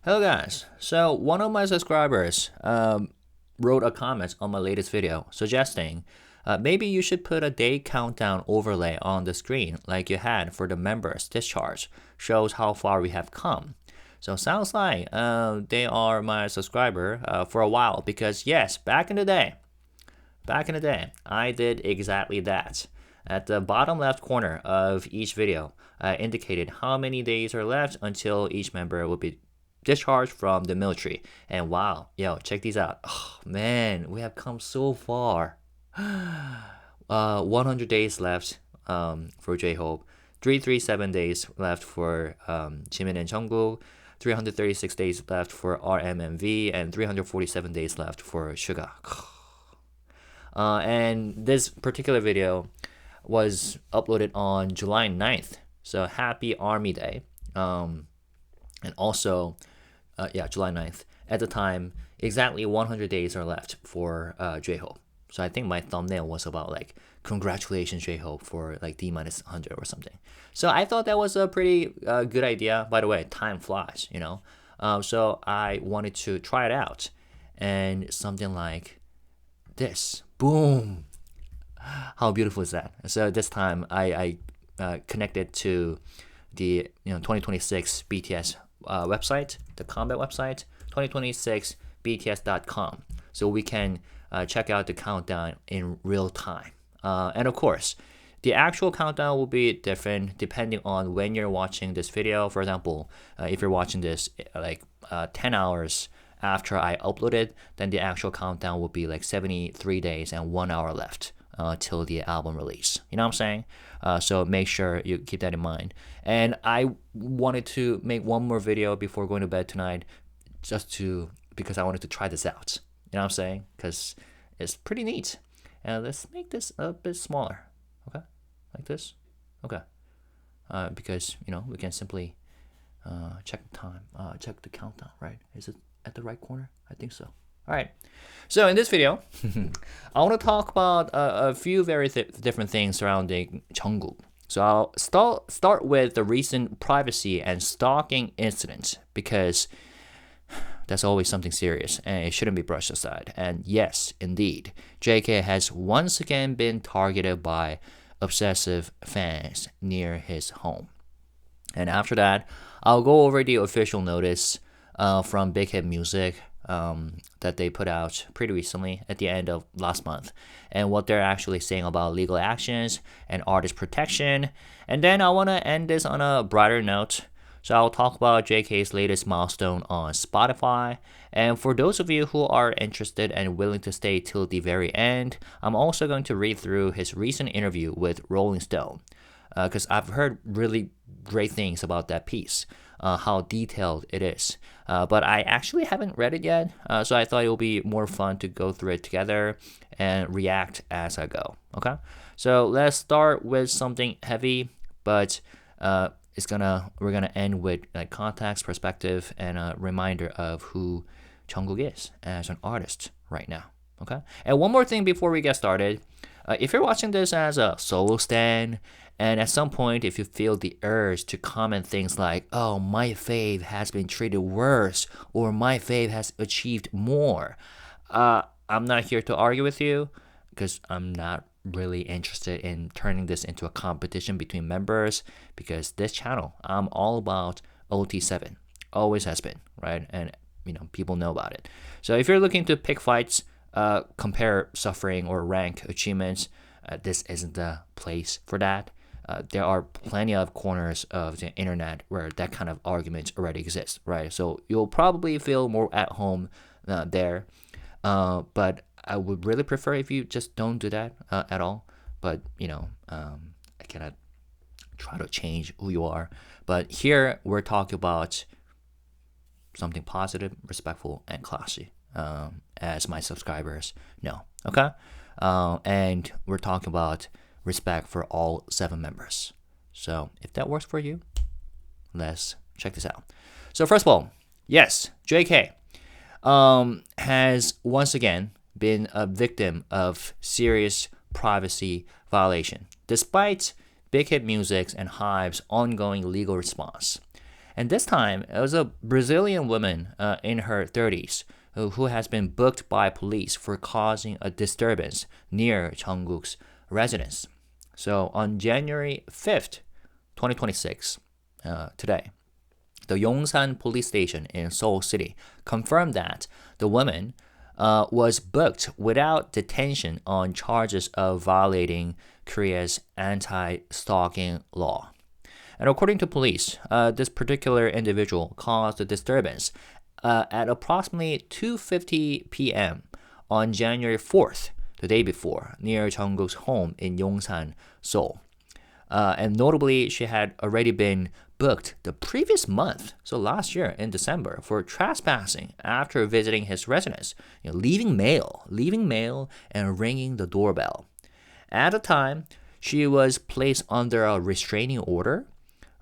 Hello guys. So one of my subscribers wrote a comment on my latest video suggesting maybe you should put a day countdown overlay on the screen like you had for the members discharge. Shows how far we have come. So sounds like they are my subscriber for a while because yes, back in the day, I did exactly that. At the bottom left corner of each video, I indicated how many days are left until each member will be discharged from the military. And wow, yo, check these out. Oh man, we have come so far. 100 days left for J-Hope, 337 days left for Jimin and Jungkook, 336 days left for RM and V, and 347 days left for Suga. And this particular video was uploaded on July 9th. So happy Army Day. And also, July 9th. At the time, exactly 100 days are left for J-Hope. So I think my thumbnail was about like, congratulations J-Hope for like D-minus 100 or something. So I thought that was a pretty good idea. By the way, time flies, you know. So I wanted to try it out. And something like this. Boom. How beautiful is that? So this time I connected to the 2026 BTS website, the combat website, 2026bts.com. So we can check out the countdown in real time. And of course, the actual countdown will be different depending on when you're watching this video. For example, if you're watching this like 10 hours after I uploaded, then the actual countdown will be like 73 days and 1 hour left till the album release. You know what I'm saying? So make sure you keep that in mind. And I wanted to make one more video before going to bed tonight, because I wanted to try this out. You know what I'm saying? Because it's pretty neat. And let's make this a bit smaller. Okay, like this. Okay, because we can simply check the time, check the countdown. Right? Is it at the right corner? I think so. All right. So in this video, I want to talk about a few very different things surrounding Jungkook. So I'll start with the recent privacy and stalking incident because that's always something serious and it shouldn't be brushed aside. And yes, indeed, JK has once again been targeted by obsessive fans near his home. And after that, I'll go over the official notice from BigHit Music that they put out pretty recently at the end of last month, and what they're actually saying about legal actions and artist protection. And then I want to end this on a brighter note. So I'll talk about JK's latest milestone on Spotify. And for those of you who are interested and willing to stay till the very end, I'm also going to read through his recent interview with Rolling Stone, because I've heard really great things about that piece. How detailed it is. But I actually haven't read it yet, so I thought it would be more fun to go through it together and react as I go. Okay, so let's start with something heavy, but we're gonna end with like context, perspective, and a reminder of who Jungkook is as an artist right now. Okay, and one more thing before we get started. If you're watching this as a solo stan, and at some point if you feel the urge to comment things like, oh, my fave has been treated worse, or my fave has achieved more, I'm not here to argue with you, because I'm not really interested in turning this into a competition between members, because this channel, I'm all about OT7. Always has been, right? And people know about it. So if you're looking to pick fights, compare suffering or rank achievements, this isn't the place for that. There are plenty of corners of the internet where that kind of argument already exists, right? So you'll probably feel more at home there. But I would really prefer if you just don't do that at all. But, I cannot try to change who you are. But here we're talking about something positive, respectful, and classy. As my subscribers know, okay? And we're talking about respect for all 7 members. So if that works for you, let's check this out. So first of all, yes, JK has once again been a victim of serious privacy violation, despite BigHit Music's and HYBE's ongoing legal response. And this time, it was a Brazilian woman in her 30s who has been booked by police for causing a disturbance near Jungkook's residence. So on January 5th, 2026, today, the Yongsan police station in Seoul City confirmed that the woman was booked without detention on charges of violating Korea's anti-stalking law. And according to police, this particular individual caused a disturbance at approximately 2:50 p.m. on January 4th, the day before, near Jungkook's home in Yongsan, Seoul. And notably, she had already been booked the previous month, so last year in December, for trespassing after visiting his residence, leaving mail, and ringing the doorbell. At the time, she was placed under a restraining order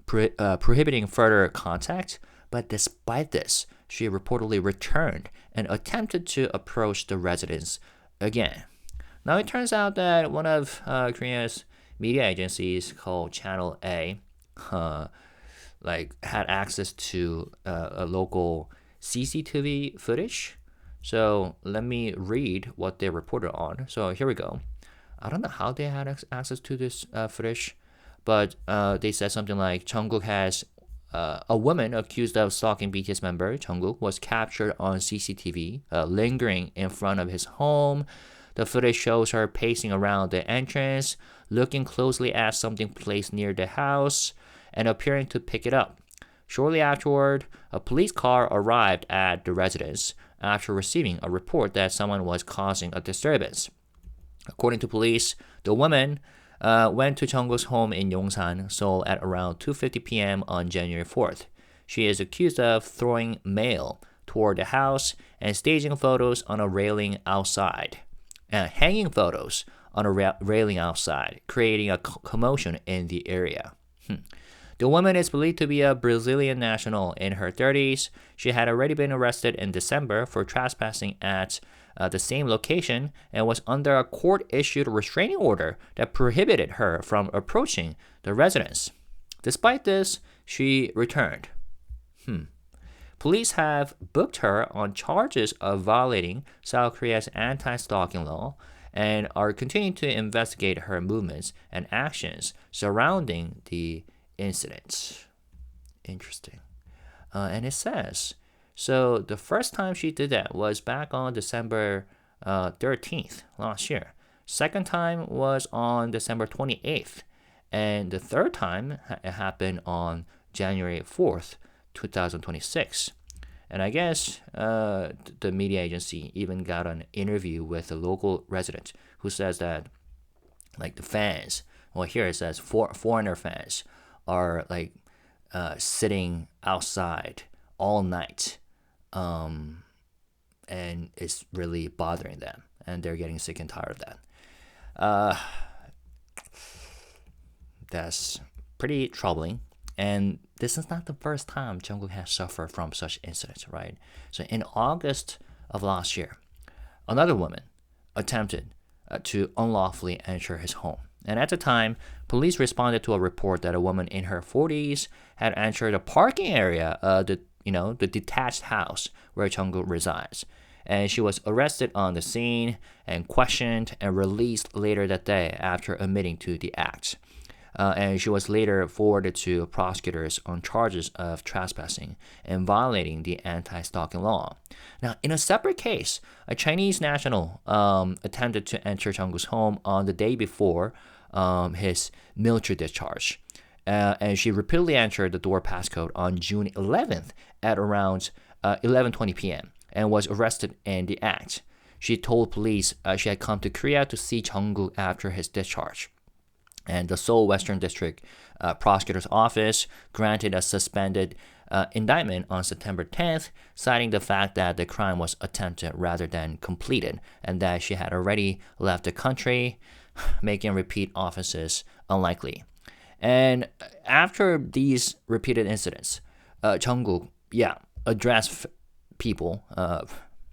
prohibiting further contact, but despite this, she reportedly returned and attempted to approach the residence again. Now, it turns out that one of Korea's media agencies called Channel A had access to a local CCTV footage. So let me read what they reported on. So here we go. I don't know how they had access to this footage, but they said something like Jungkook has a woman accused of stalking BTS member Jungkook was captured on CCTV lingering in front of his home. The footage shows her pacing around the entrance, looking closely at something placed near the house, and appearing to pick it up. Shortly afterward, a police car arrived at the residence after receiving a report that someone was causing a disturbance. According to police, the woman went to Jungkook's home in Yongsan, Seoul at around 2:50 p.m. on January 4th. She is accused of throwing mail toward the house and staging photos on a railing outside. Hanging photos on a railing outside, creating a commotion in the area. The woman is believed to be a Brazilian national in her 30s. She had already been arrested in December for trespassing at the same location and was under a court-issued restraining order that prohibited her from approaching the residence. Despite this, she returned. Police have booked her on charges of violating South Korea's anti-stalking law and are continuing to investigate her movements and actions surrounding the incident. Interesting. And it says, so the first time she did that was back on December 13th last year. Second time was on December 28th. And the third time it happened on January 4th, 2026. And I guess the media agency even got an interview with a local resident who says that, like, the fans, well, here it says foreigner fans are like sitting outside all night, and it's really bothering them, and they're getting sick and tired of that. That's pretty troubling. And this is not the first time Jungkook has suffered from such incidents, right? So in August of last year, another woman attempted to unlawfully enter his home. And at the time, police responded to a report that a woman in her 40s had entered a parking area, the detached house where Jungkook resides. And she was arrested on the scene and questioned and released later that day after admitting to the act. And she was later forwarded to prosecutors on charges of trespassing and violating the anti-stalking law. Now, in a separate case, a Chinese national attempted to enter Jungkook's home on the day before his military discharge. And she repeatedly entered the door passcode on June 11th at around 11:20 p.m. and was arrested in the act. She told police she had come to Korea to see Jungkook after his discharge. And the Seoul Western District Prosecutor's Office granted a suspended indictment on September 10th, citing the fact that the crime was attempted rather than completed, and that she had already left the country, making repeat offenses unlikely. And after these repeated incidents, Jungkook, addressed people.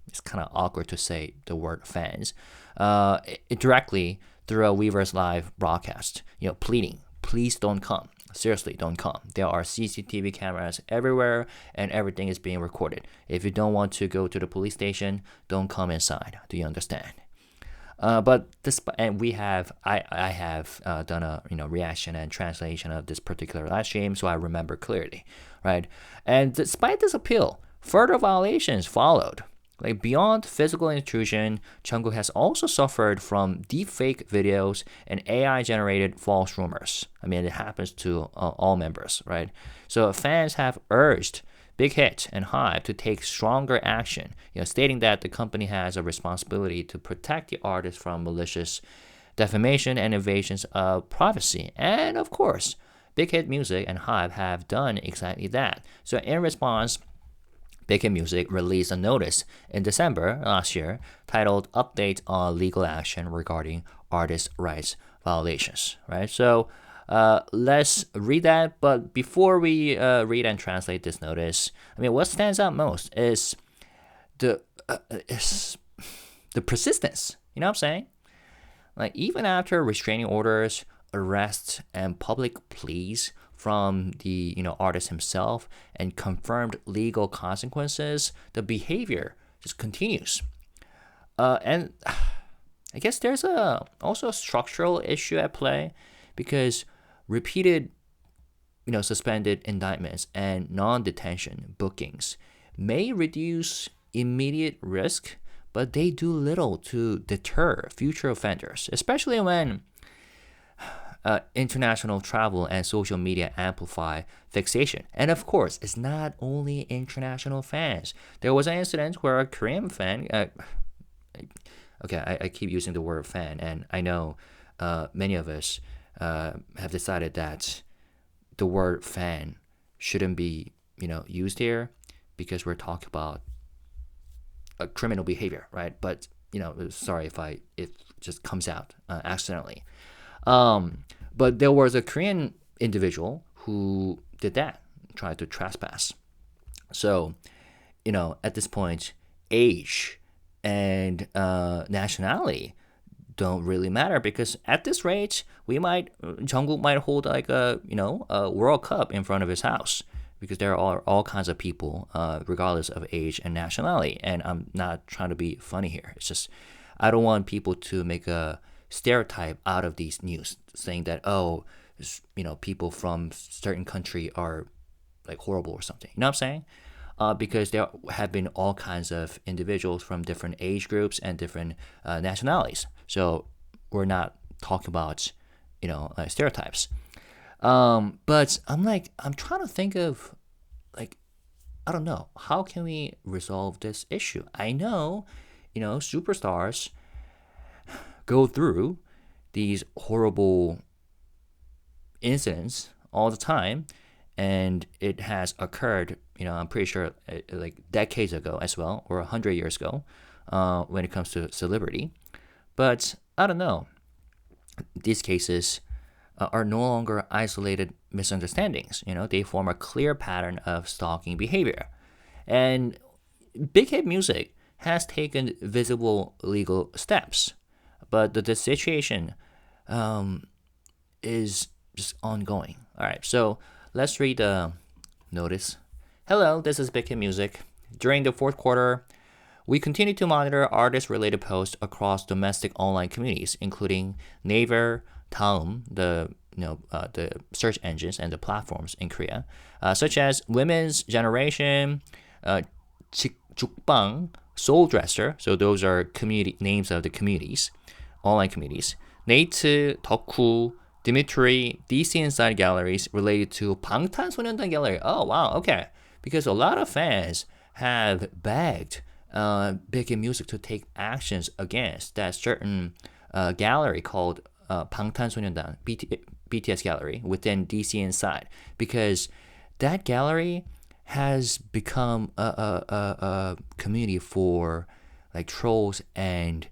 It's kind of awkward to say the word fans. Directly through a Weverse Live broadcast, pleading, please don't come. seriously, don't come. There are CCTV cameras everywhere and everything is being recorded. If you don't want to go to the police station, don't come inside. Do you understand? But despite, and I have done a reaction and translation of this particular live stream, so I remember clearly, right? And despite this appeal, further violations followed. Like beyond physical intrusion, Jungkook has also suffered from deepfake videos and AI-generated false rumors. I mean, it happens to all members, right? So fans have urged BigHit and HYBE to take stronger action, stating that the company has a responsibility to protect the artist from malicious defamation and invasions of privacy. And of course, BigHit Music and HYBE have done exactly that. So in response, BigHit Music released a notice in December last year titled Update on Legal Action Regarding Artist Rights Violations, right? So let's read that. But before we read and translate this notice, I mean, what stands out most is the persistence. You know what I'm saying? Like even after restraining orders, arrests, and public pleas from the artist himself and confirmed legal consequences, the behavior just continues. And I guess there's also a structural issue at play because repeated suspended indictments and non-detention bookings may reduce immediate risk, but they do little to deter future offenders, especially when international travel and social media amplify fixation. And of course, it's not only international fans. There was an incident where a Korean fan, I keep using the word fan, and I know many of us have decided that the word fan shouldn't be used here because we're talking about a criminal behavior, right? But sorry if it just comes out accidentally. But there was a Korean individual who did that, tried to trespass. So, at this point, age and nationality don't really matter because at this rate, Jungkook might hold like a World Cup in front of his house because there are all kinds of people, regardless of age and nationality. And I'm not trying to be funny here. It's just I don't want people to make a stereotype out of these news saying that people from certain country are like horrible or something. You know what I'm saying? Because there have been all kinds of individuals from different age groups and different nationalities. So we're not talking about stereotypes. But I'm trying to think of I don't know, how can we resolve this issue? I know superstars go through these horrible incidents all the time, and it has occurred I'm pretty sure like decades ago as well, or 100 years ago, when it comes to celebrity. But I don't know, these cases are no longer isolated misunderstandings. They form a clear pattern of stalking behavior, and BigHit Music has taken visible legal steps. But the situation is just ongoing. All right, so let's read the notice. Hello, this is BigHit Music. During the fourth quarter, we continue to monitor artist-related posts across domestic online communities, including Naver, Daum, the search engines and the platforms in Korea, such as Women's Generation, Jukbang, Soul Dresser. So those are community names of the communities. Online communities, Nate, 덕후, Dimitri, DC Inside galleries related to 방탄소년단 gallery. Oh wow, okay. Because a lot of fans have begged BigHit Music to take actions against that certain gallery called 방탄소년단 BTS gallery within DC Inside, because that gallery has become a community for like trolls and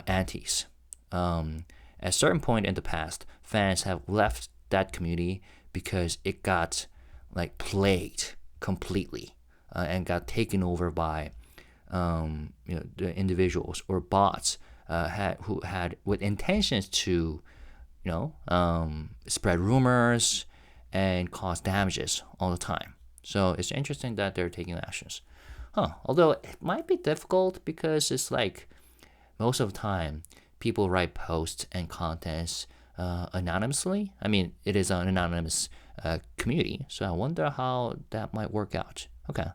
antis. At a certain point in the past, fans have left that community because it got like plagued completely and got taken over by the individuals or bots who had with intentions to spread rumors and cause damages all the time. So it's interesting that they're taking actions. Although it might be difficult because it's like most of the time people write posts and contents anonymously. I mean, it is an anonymous community, so I wonder how that might work out. Okay.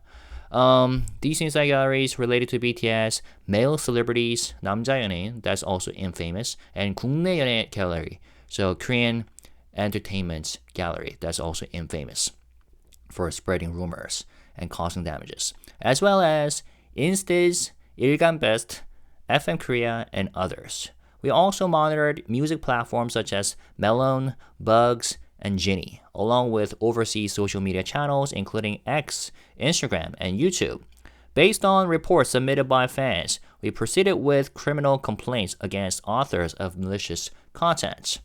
These inside galleries related to BTS, male celebrities, 남자 연예인, that's also infamous, and 국내 연예 gallery, so Korean entertainment gallery, that's also infamous for spreading rumors and causing damages, as well as Insta's, 일간베스트, FM Korea, and others. We also monitored music platforms such as Melon, Bugs, and Ginny, along with overseas social media channels including X, Instagram, and YouTube. Based on reports submitted by fans, we proceeded with criminal complaints against authors of malicious content.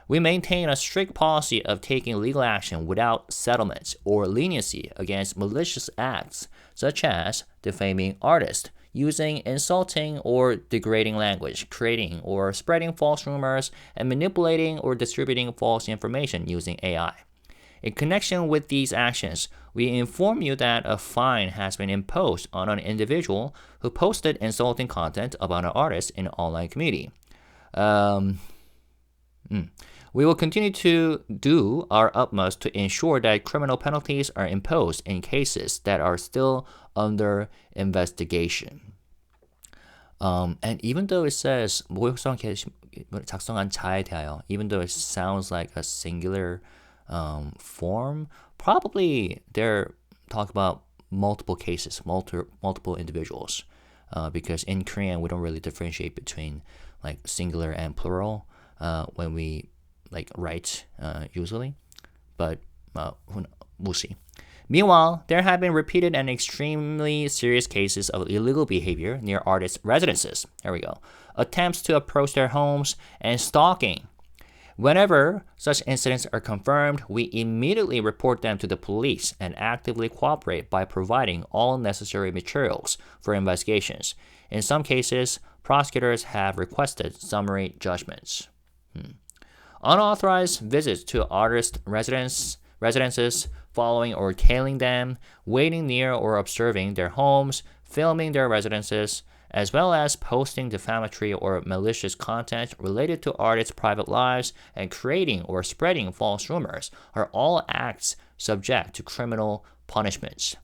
We maintain a strict policy of taking legal action without settlement or leniency against malicious acts, such as defaming artists, using insulting or degrading language, creating or spreading false rumors, and manipulating or distributing false information using AI. In connection with these actions, we inform you that a fine has been imposed on an individual who posted insulting content about an artist in an online community. We will continue to do our utmost to ensure that criminal penalties are imposed in cases that are still under investigation. And even though it says 모욕성 작성한 자에 대하여, even though it sounds like a singular form, probably they're talking about multiple cases, multiple individuals, because in Korean we don't really differentiate between like singular and plural when we like write usually, but we'll see. Meanwhile, there have been repeated and extremely serious cases of illegal behavior near artists' residences. There we go. Attempts to approach their homes and stalking. Whenever such incidents are confirmed, we immediately report them to the police and actively cooperate by providing all necessary materials for investigations. In some cases, prosecutors have requested summary judgments. Unauthorized visits to artist residences, following or tailing them, waiting near or observing their homes, filming their residences, as well as posting defamatory or malicious content related to artists' private lives and creating or spreading false rumors are all acts subject to criminal punishments.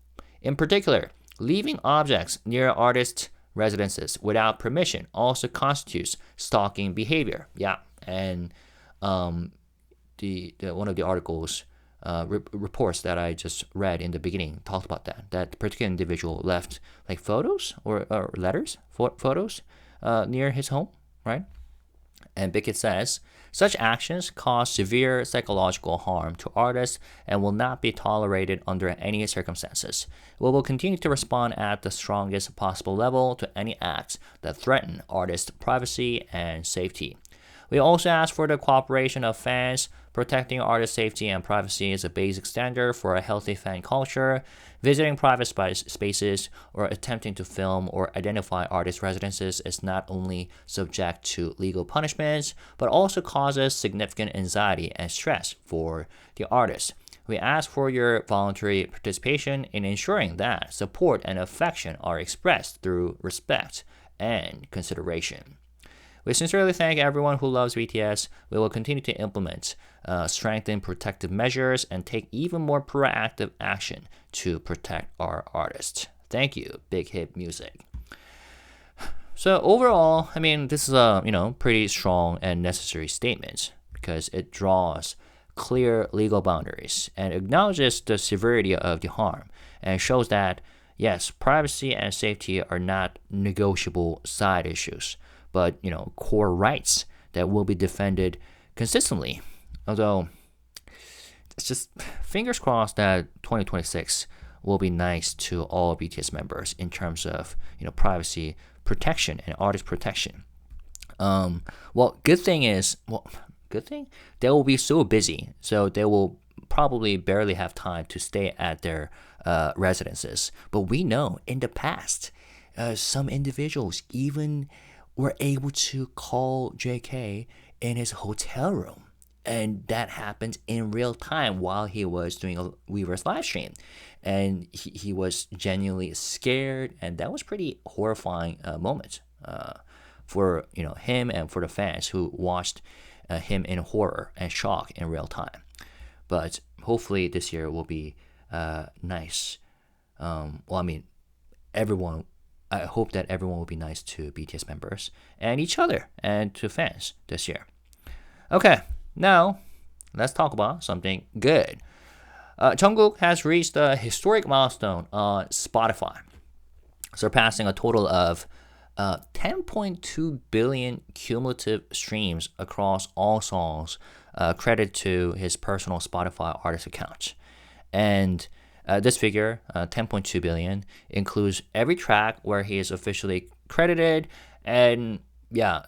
In particular, leaving objects near artists' residences without permission also constitutes stalking behavior. Yeah, and the one of the articles reports that I just read in the beginning talked about that particular individual left like photos or letters, photos near his home, right? And BigHit says, such actions cause severe psychological harm to artists and will not be tolerated under any circumstances. We will continue to respond at the strongest possible level to any acts that threaten artists' privacy and safety. We also ask for the cooperation of fans. Protecting artist safety and privacy is a basic standard for a healthy fan culture. Visiting private spaces or attempting to film or identify artist residences is not only subject to legal punishments, but also causes significant anxiety and stress for the artist. We ask for your voluntary participation in ensuring that support and affection are expressed through respect and consideration. We sincerely thank everyone who loves BTS. We will continue to implement, strengthen protective measures, and take even more proactive action to protect our artists. Thank you, BigHit Music. So overall, I mean, this is a pretty strong and necessary statement because it draws clear legal boundaries and acknowledges the severity of the harm and shows that yes, privacy and safety are not negotiable side issues, but core rights that will be defended consistently. Although it's just fingers crossed that 2026 will be nice to all BTS members in terms of privacy protection and artist protection. Good thing they will be so busy, so they will probably barely have time to stay at their residences. But we know in the past, some individuals even were able to call JK in his hotel room. and that happened in real time while he was doing a Weverse live stream, and he was genuinely scared, and that was pretty horrifying moment for him and for the fans who watched him in horror and shock in real time. But hopefully this year will be nice. Well, I mean, everyone. I hope that everyone will be nice to BTS members and each other and to fans this year. Okay, now let's talk about something good. Jungkook has reached a historic milestone on Spotify, surpassing a total of 10.2 billion cumulative streams across all songs, credit to his personal Spotify artist account. And this figure, 10.2 billion, includes every track where he is officially credited. And yeah,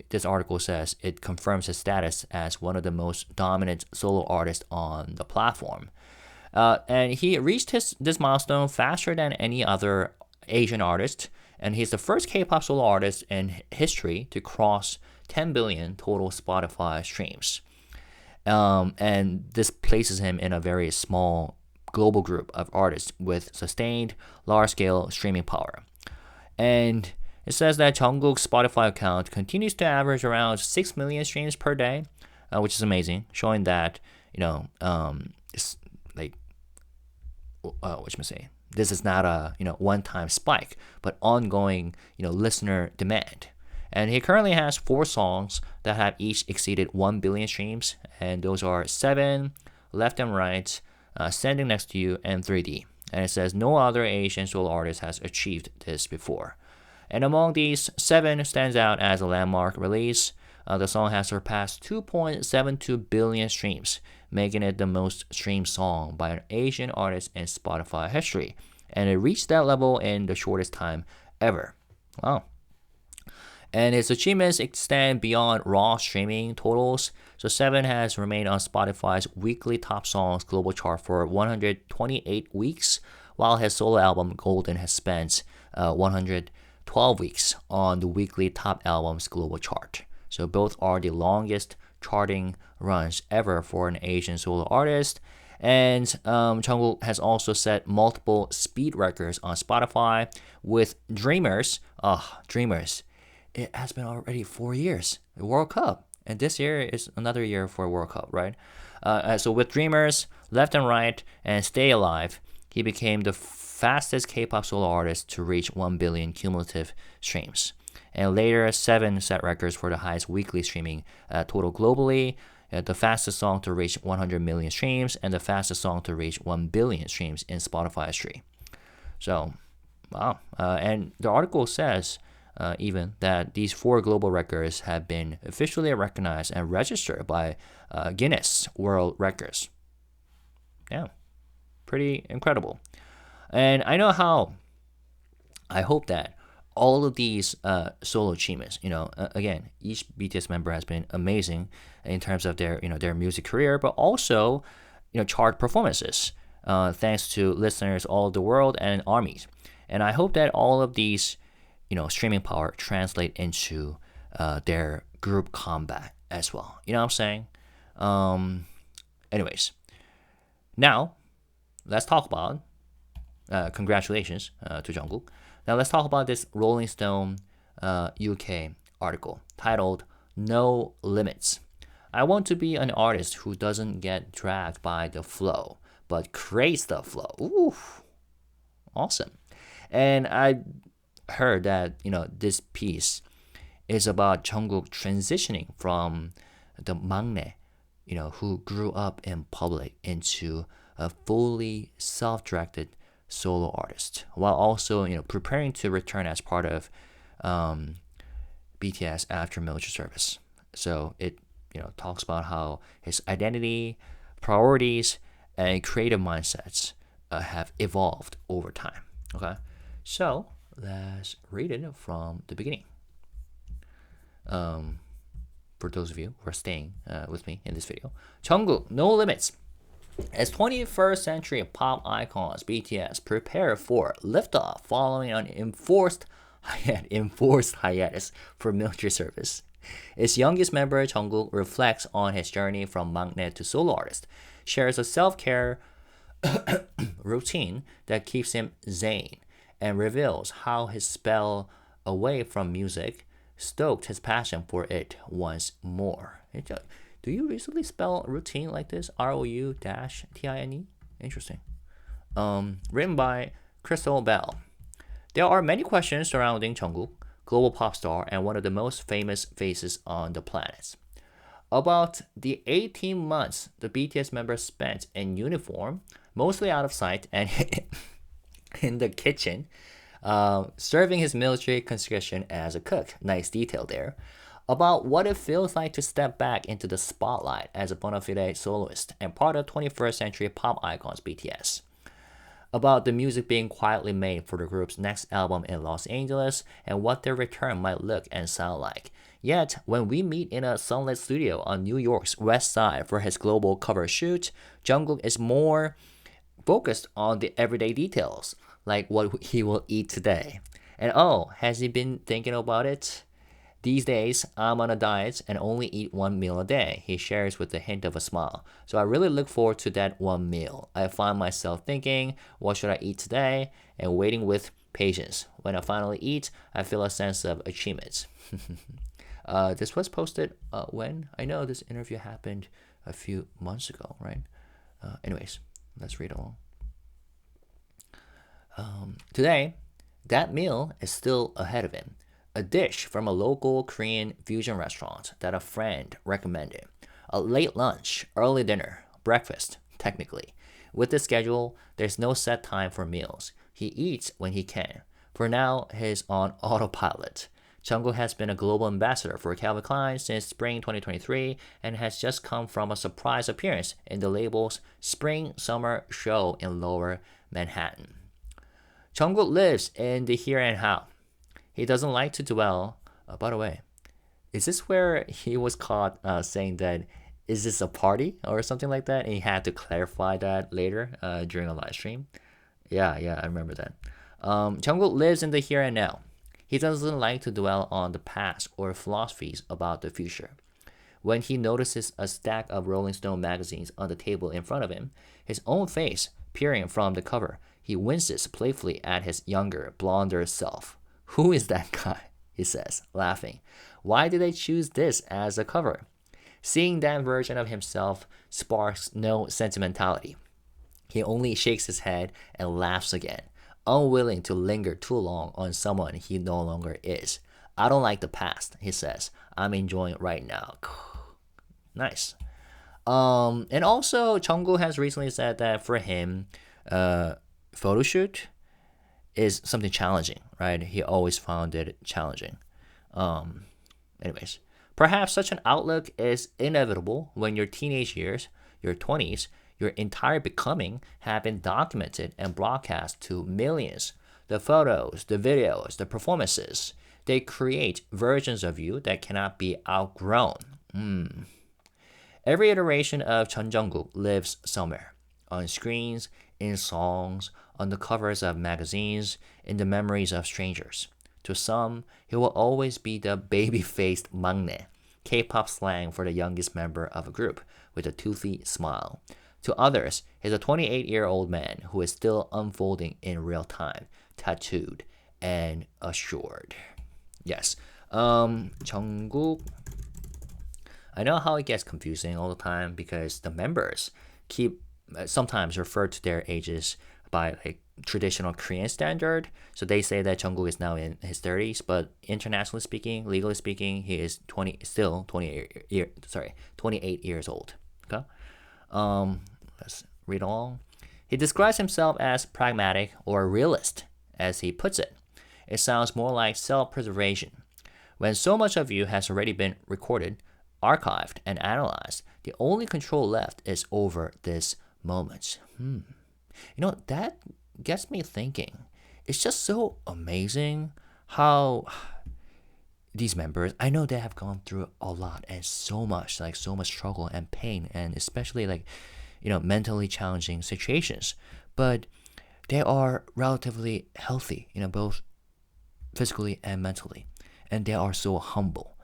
this article says it confirms his status as one of the most dominant solo artists on the platform. And he reached this milestone faster than any other Asian artist. And he's the first K-pop solo artist in history to cross 10 billion total Spotify streams. And this places him in a very small global group of artists with sustained large-scale streaming power. And it says that Jungkook's Spotify account continues to average around 6 million streams per day, which is amazing, showing that, it's like, what should I say? This is not a one-time spike, but ongoing listener demand. And he currently has 4 songs that have each exceeded 1 billion streams, and those are 7, Left and Right, Standing Next to You, and 3D. And it says no other Asian solo artist has achieved this before. And among these, 7 stands out as a landmark release. The song has surpassed 2.72 billion streams, making it the most streamed song by an Asian artist in Spotify history. And it reached that level in the shortest time ever. Wow. And its achievements extend beyond raw streaming totals. So 7 has remained on Spotify's weekly top songs global chart for 128 weeks, while his solo album Golden has spent 112 weeks on the weekly top albums global chart. So both are the longest charting runs ever for an Asian solo artist. And Jungkook has also set multiple speed records on Spotify with Dreamers. Dreamers. It has been already 4 years. The World Cup. And this year is another year for World Cup, right? So with Dreamers, Left and Right, and Stay Alive, he became the fastest K-pop solo artist to reach 1 billion cumulative streams. And later, 7 set records for the highest weekly streaming total globally, the fastest song to reach 100 million streams, and the fastest song to reach 1 billion streams in Spotify history. So, wow. And the article says even that these 4 global records have been officially recognized and registered by Guinness World Records. Yeah, pretty incredible. And I hope that all of these solo achievements, again, each BTS member has been amazing in terms of their music career, but also, chart performances, thanks to listeners all over the world and armies. And I hope that all of these, streaming power translate into their group comeback as well. You know what I'm saying? Anyways, now let's talk about congratulations to Jungkook. Now let's talk about this Rolling Stone UK article titled "No Limits." I want to be an artist who doesn't get dragged by the flow, but creates the flow. Ooh, awesome. And I heard that this piece is about Jungkook transitioning from the maknae, who grew up in public, into a fully self-directed solo artist, while also preparing to return as part of BTS after military service. So it talks about how his identity, priorities, and creative mindsets have evolved over time. Okay, so let's read it from the beginning. For those of you who are staying with me in this video, Jungkook, No Limits. As 21st century pop icons, BTS prepare for liftoff following an enforced hiatus for military service. Its youngest member, Jungkook, reflects on his journey from maknae to solo artist, shares a self-care routine that keeps him zen, and reveals how his spell away from music stoked his passion for it once more. Do you recently spell routine like this? ROU-TINE? Interesting. Written by Crystal Bell. There are many questions surrounding Jungkook, global pop star and one of the most famous faces on the planet. About the 18 months the BTS member spent in uniform, mostly out of sight and in the kitchen, serving his military conscription as a cook. Nice detail there. About what it feels like to step back into the spotlight as a bona fide soloist and part of 21st century pop icons BTS. About the music being quietly made for the group's next album in Los Angeles and what their return might look and sound like. Yet, when we meet in a sunlit studio on New York's West Side for his global cover shoot, Jungkook is more focused on the everyday details, like what he will eat today. And oh, has he been thinking about it? These days, I'm on a diet and only eat one meal a day, he shares with a hint of a smile. So I really look forward to that one meal. I find myself thinking, what should I eat today? And waiting with patience. When I finally eat, I feel a sense of achievement. This was posted when? I know this interview happened a few months ago, right? Anyways, let's read along. Today, that meal is still ahead of him. A dish from a local Korean fusion restaurant that a friend recommended. A late lunch, early dinner, breakfast, technically. With the schedule, there's no set time for meals. He eats when he can. For now, he's on autopilot. Jungkook has been a global ambassador for Calvin Klein since spring 2023 and has just come from a surprise appearance in the label's Spring-Summer show in Lower Manhattan. Jungkook lives in the here and now. He doesn't like to dwell. By the way, is this where he was caught saying that, is this a party or something like that? And he had to clarify that later during a live stream. Yeah, I remember that. Jungkook lives in the here and now. He doesn't like to dwell on the past or philosophies about the future. When he notices a stack of Rolling Stone magazines on the table in front of him, his own face peering from the cover, he winces playfully at his younger, blonder self. Who is that guy? He says, laughing. Why did they choose this as a cover? Seeing that version of himself sparks no sentimentality. He only shakes his head and laughs again, unwilling to linger too long on someone he no longer is. I don't like the past, he says. I'm enjoying it right now. Nice. And also, Jungkook has recently said that for him, photo shoot is something challenging, right? He always found it challenging. Anyways, perhaps such an outlook is inevitable when your teenage years, your 20s, your entire becoming have been documented and broadcast to millions. The photos, the videos, the performances, they create versions of you that cannot be outgrown. Every iteration of Chun Jungkook lives somewhere. On screens, in songs, on the covers of magazines, in the memories of strangers. To some, he will always be the baby-faced maknae, K-pop slang for the youngest member of a group, with a toothy smile. To others, he's a 28-year-old man who is still unfolding in real time, tattooed and assured. Yes, Jungkook. I know how it gets confusing all the time because the members keep sometimes refer to their ages by like traditional Korean standard. So they say that Jungkook is now in his 30s, but internationally speaking, legally speaking, he is 28 years old. Okay? Let's read along. He describes himself as pragmatic or realist, as he puts it. It sounds more like self-preservation. When so much of you has already been recorded, archived, and analyzed, the only control left is over this moment. That gets me thinking. It's just so amazing how these members, I know they have gone through a lot and so much struggle and pain, and especially mentally challenging situations, but they are relatively healthy, both physically and mentally, and they are so humble.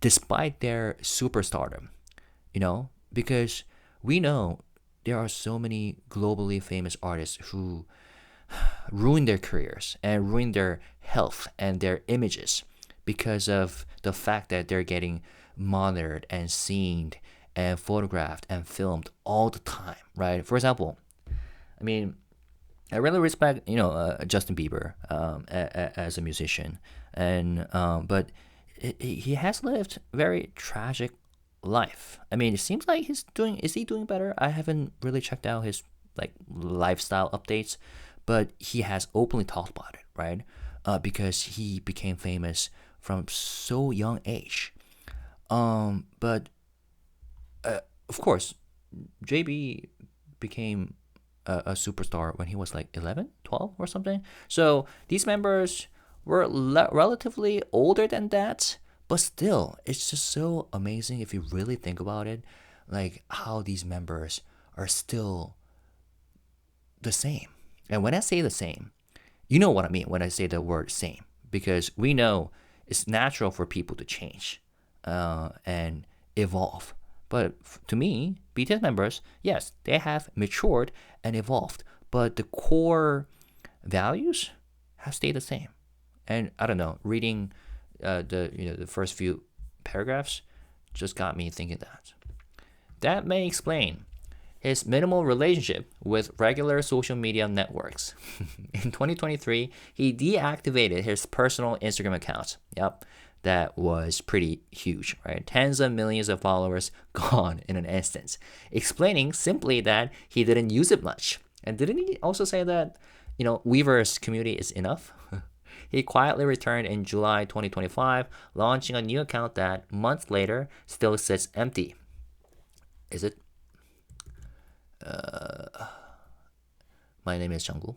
despite their superstardom, because we know there are so many globally famous artists who ruin their careers and ruin their health and their images because of the fact that they're getting monitored and seen and photographed and filmed all the time, right? For example, I mean, I really respect, Justin Bieber as a musician, and but he has lived very tragic life. I mean, it seems like he's doing. Is he doing better? I haven't really checked out his like lifestyle updates, but he has openly talked about it, right? Because he became famous from so young age. But of course, JB became a superstar when he was like 11, 12 or something. So these members were relatively older than that, but still, it's just so amazing if you really think about it, like how these members are still the same. And when I say the same, you know what I mean when I say the word same, because we know it's natural for people to change and evolve. But to me, BTS members, yes, they have matured and evolved, but the core values have stayed the same. And I don't know, reading the first few paragraphs just got me thinking that. That may explain his minimal relationship with regular social media networks. In 2023, he deactivated his personal Instagram account. Yep, that was pretty huge, right? Tens of millions of followers gone in an instant, explaining simply that he didn't use it much. And didn't he also say that, Weverse community is enough? He quietly returned in July 2025, launching a new account that months later still sits empty. Is it? My name is Jungkook.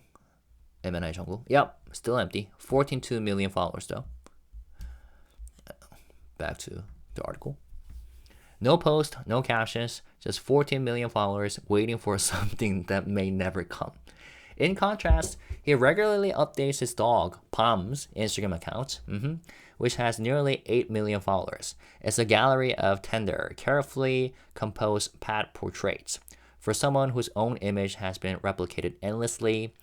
MNI Jungkook. Yep, still empty. 14.2 million followers though. Back to the article. No post, no captions, just 14 million followers waiting for something that may never come. In contrast, he regularly updates his dog, Palm's Instagram account, which has nearly 8 million followers. It's a gallery of tender, carefully composed pet portraits. For someone whose own image has been replicated endlessly,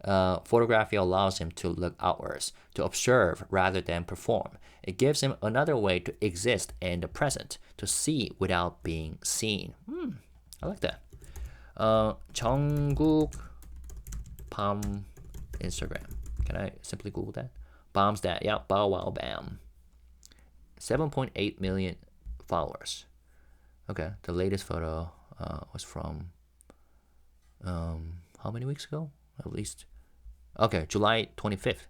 photography allows him to look outwards, to observe rather than perform. It gives him another way to exist in the present, to see without being seen. I like that. Jungkook Palm Instagram. Can I simply Google that? Bomb's dad. Yeah, bow wow bam. 7.8 million followers. Okay, the latest photo was from how many weeks ago? At least. Okay, July 25th,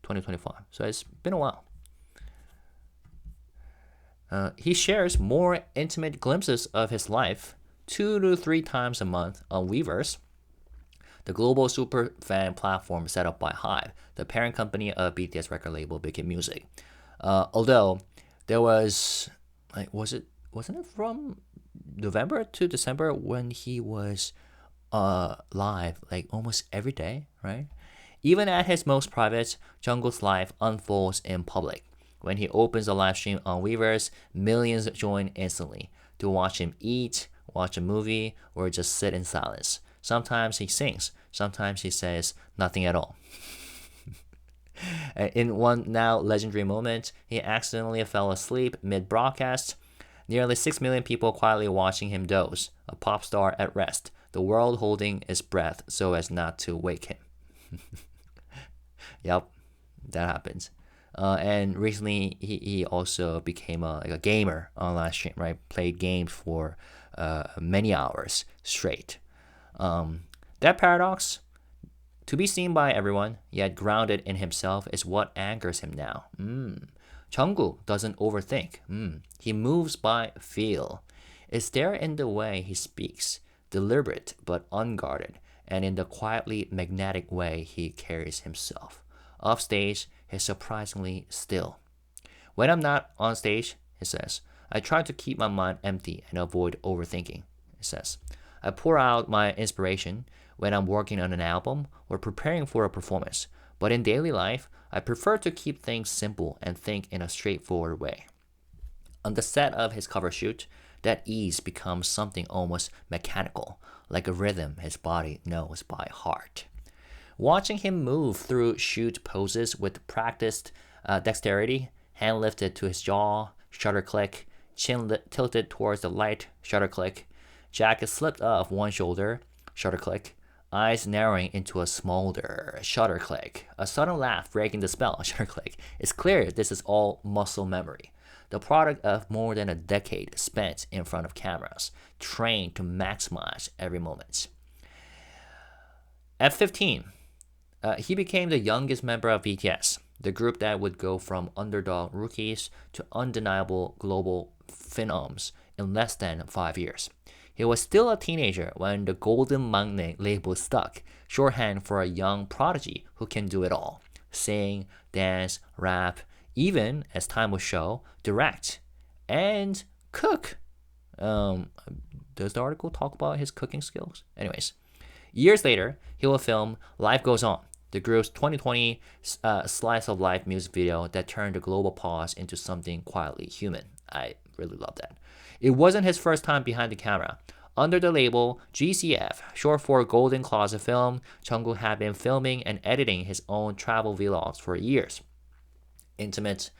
2025. So it's been a while. He shares more intimate glimpses of his life 2 to 3 times a month on Weverse, the global super fan platform set up by HYBE, the parent company of BTS record label BigHit Music. Although there was, wasn't it from November to December when he was live almost every day, right? Even at his most private, Jungkook's life unfolds in public. When he opens a live stream on Weverse, millions join instantly to watch him eat, watch a movie, or just sit in silence. Sometimes he sings, sometimes he says nothing at all. In one now legendary moment, he accidentally fell asleep mid-broadcast. Nearly 6 million people quietly watching him doze, a pop star at rest, the world holding its breath so as not to wake him. Yep, that happens. And recently, he also became a gamer on live stream, right? Played games for many hours straight. That paradox, to be seen by everyone, yet grounded in himself, is what anchors him now. Jungkook doesn't overthink. He moves by feel. It's there in the way he speaks, deliberate but unguarded, and in the quietly magnetic way he carries himself. Off stage, he's surprisingly still. When I'm not on stage, he says, I try to keep my mind empty and avoid overthinking, he says. I pour out my inspiration when I'm working on an album or preparing for a performance, but in daily life, I prefer to keep things simple and think in a straightforward way. On the set of his cover shoot, that ease becomes something almost mechanical, like a rhythm his body knows by heart. Watching him move through shoot poses with practiced dexterity, hand lifted to his jaw, shutter click, chin tilted towards the light, shutter click, jacket slipped off one shoulder, shutter click, eyes narrowing into a smolder, shutter click, a sudden laugh breaking the spell, shutter click. It's clear this is all muscle memory, the product of more than a decade spent in front of cameras, trained to maximize every moment. At 15, he became the youngest member of BTS, the group that would go from underdog rookies to undeniable global phenoms in less than 5 years. He was still a teenager when the Golden Maknae label stuck, shorthand for a young prodigy who can do it all: sing, dance, rap, even, as time would show, direct, and cook. Does the article talk about his cooking skills? Anyways, years later, he will film Life Goes On, the group's 2020 slice of life music video that turned the global pause into something quietly human. I really love that. It wasn't his first time behind the camera. Under the label GCF, short for Golden Closet Film, Jungkook had been filming and editing his own travel vlogs for years. Intimate,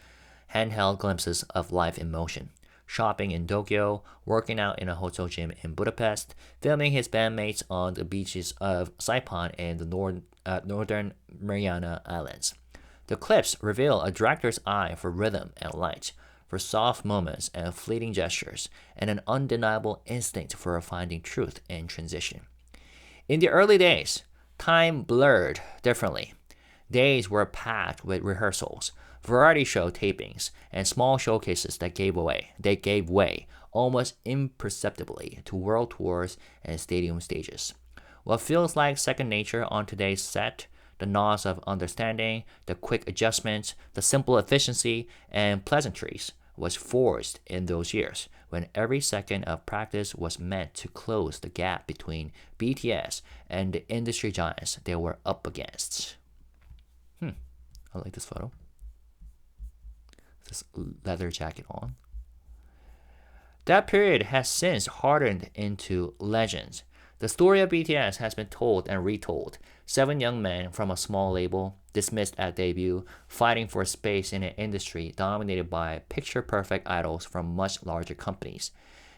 handheld glimpses of life in motion. Shopping in Tokyo, working out in a hotel gym in Budapest, filming his bandmates on the beaches of Saipan and the Northern Mariana Islands. The clips reveal a director's eye for rhythm and light, for soft moments and fleeting gestures, and an undeniable instinct for finding truth in transition. In the early days, time blurred differently. Days were packed with rehearsals, variety show tapings, and small showcases that gave way almost imperceptibly to world tours and stadium stages. What feels like second nature on today's set, the nods of understanding, the quick adjustments, the simple efficiency, and pleasantries, was forged in those years when every second of practice was meant to close the gap between BTS and the industry giants they were up against. I like this photo. This leather jacket on. That period has since hardened into legends. The story of BTS has been told and retold. 7 young men from a small label, dismissed at debut, fighting for space in an industry dominated by picture-perfect idols from much larger companies.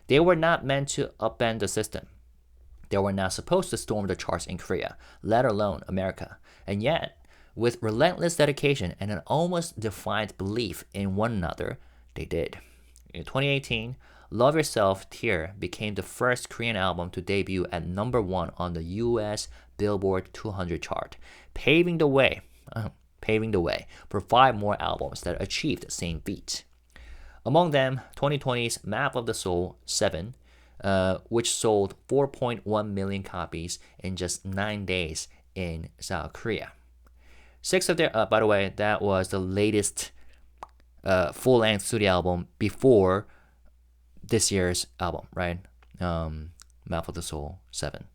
They were not meant to upend the system. They were not supposed to storm the charts in Korea, let alone America. And yet, with relentless dedication and an almost defiant belief in one another, they did. In 2018, Love Yourself Tear became the first Korean album to debut at number 1 on the US Billboard 200 chart, paving the way for 5 more albums that achieved the same feat. Among them, 2020's Map of the Soul 7, which sold 4.1 million copies in just 9 days in South Korea. 6 of their, by the way, that was the latest full-length studio album before this year's album, right? Map of the Soul 7.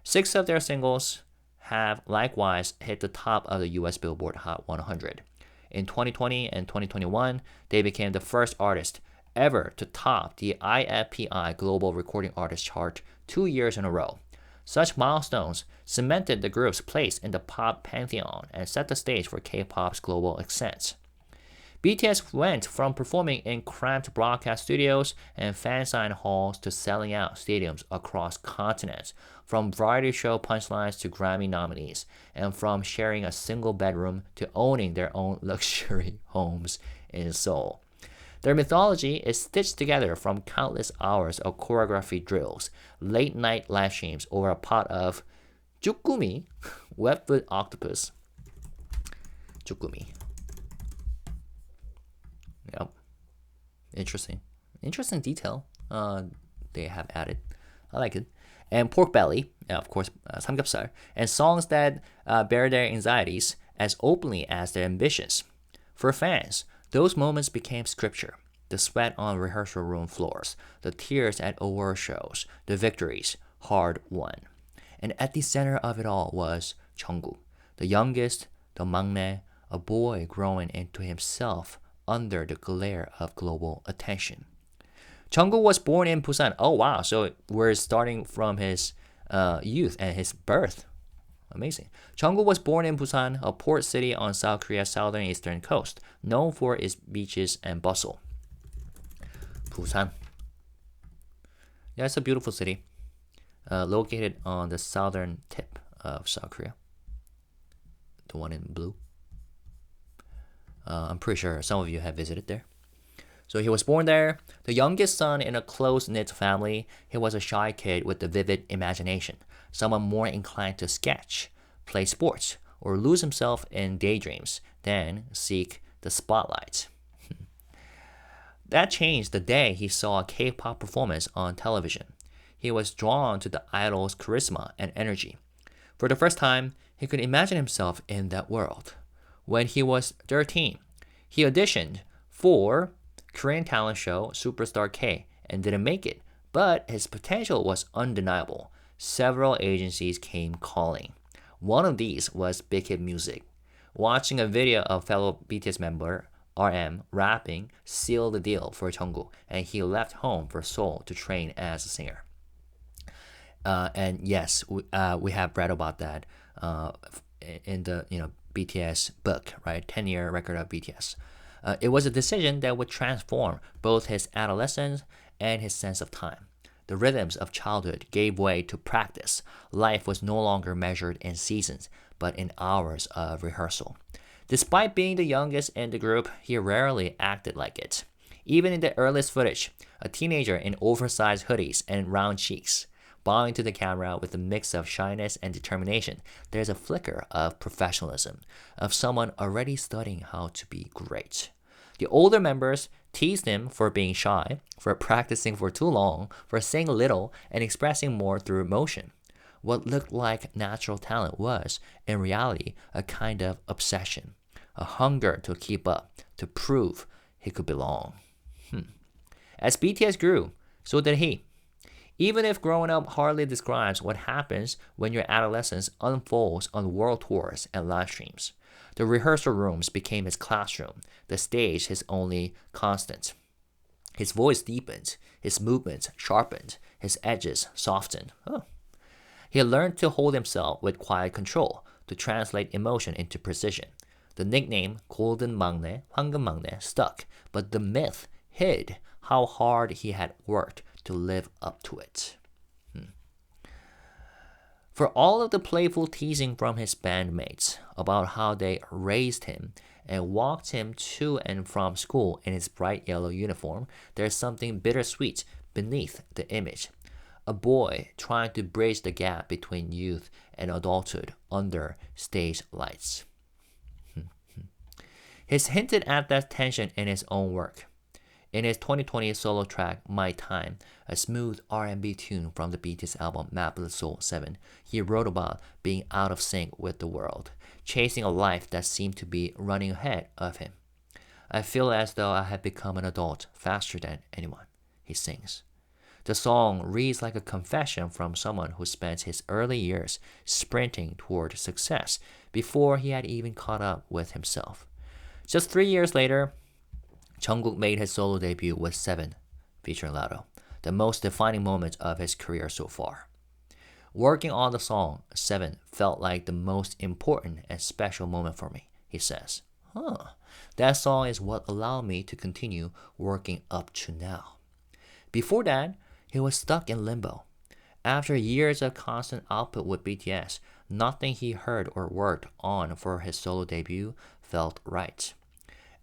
6 of their singles have likewise hit the top of the US Billboard Hot 100. In 2020 and 2021, they became the first artist ever to top the IFPI Global Recording Artist chart 2 years in a row. Such milestones cemented the group's place in the pop pantheon and set the stage for K-pop's global ascent. BTS went from performing in cramped broadcast studios and fan-sign halls to selling out stadiums across continents, from variety show punchlines to Grammy nominees, and from sharing a single bedroom to owning their own luxury homes in Seoul. Their mythology is stitched together from countless hours of choreography drills, late-night live streams over a pot of jukgumi, webfoot octopus. Jukgumi. Yep. Interesting detail they have added. I like it. And pork belly, of course, samgyeopsal, and songs that bear their anxieties as openly as their ambitions. For fans, those moments became scripture. The sweat on rehearsal room floors, the tears at award shows, the victories, hard won. And at the center of it all was Jungkook, the youngest, the maknae, a boy growing into himself under the glare of global attention. Jungkook was born in Busan. Oh wow, so we're starting from his youth and his birth. Amazing. Jungkook was born in Busan, a port city on South Korea's southern eastern coast, known for its beaches and bustle. Busan. Yeah, it's a beautiful city, located on the southern tip of South Korea. The one in blue. I'm pretty sure some of you have visited there. So he was born there, the youngest son in a close-knit family. He was a shy kid with a vivid imagination, someone more inclined to sketch, play sports, or lose himself in daydreams than seek the spotlight. That changed the day he saw a K-pop performance on television. He was drawn to the idol's charisma and energy. For the first time, he could imagine himself in that world. When he was 13, he auditioned for Korean talent show Superstar K and didn't make it, but his potential was undeniable. Several agencies came calling. One of these was BigHit Music. Watching a video of fellow BTS member RM rapping sealed the deal for Jungkook, and he left home for Seoul to train as a singer. And yes, we have read about that in the BTS book, right? 10-year record of BTS. It was a decision that would transform both his adolescence and his sense of time. The rhythms of childhood gave way to practice. Life was no longer measured in seasons, but in hours of rehearsal. Despite being the youngest in the group, he rarely acted like it. Even in the earliest footage, a teenager in oversized hoodies and round cheeks, bowing to the camera with a mix of shyness and determination, there's a flicker of professionalism, of someone already studying how to be great. The older members teased him for being shy, for practicing for too long, for saying little and expressing more through emotion. What looked like natural talent was, in reality, a kind of obsession, a hunger to keep up, to prove he could belong. As BTS grew, so did he. Even if growing up hardly describes what happens when your adolescence unfolds on world tours and live streams, the rehearsal rooms became his classroom, the stage his only constant. His voice deepened, his movements sharpened, his edges softened. He learned to hold himself with quiet control, to translate emotion into precision. The nickname Golden Maknae, 황금 막내, stuck, but the myth hid how hard he had worked to live up to it. For all of the playful teasing from his bandmates about how they raised him and walked him to and from school in his bright yellow uniform, there's something bittersweet beneath the image. A boy trying to bridge the gap between youth and adulthood under stage lights. He's hinted at that tension in his own work. In his 2020 solo track, My Time, a smooth R&B tune from the BTS album Map of the Soul 7, he wrote about being out of sync with the world, chasing a life that seemed to be running ahead of him. I feel as though I have become an adult faster than anyone, he sings. The song reads like a confession from someone who spent his early years sprinting toward success before he had even caught up with himself. Just 3 years later, Jungkook made his solo debut with 7, featuring Lado, the most defining moment of his career so far. Working on the song, 7 felt like the most important and special moment for me, he says. That song is what allowed me to continue working up to now. Before that, he was stuck in limbo. After years of constant output with BTS, nothing he heard or worked on for his solo debut felt right.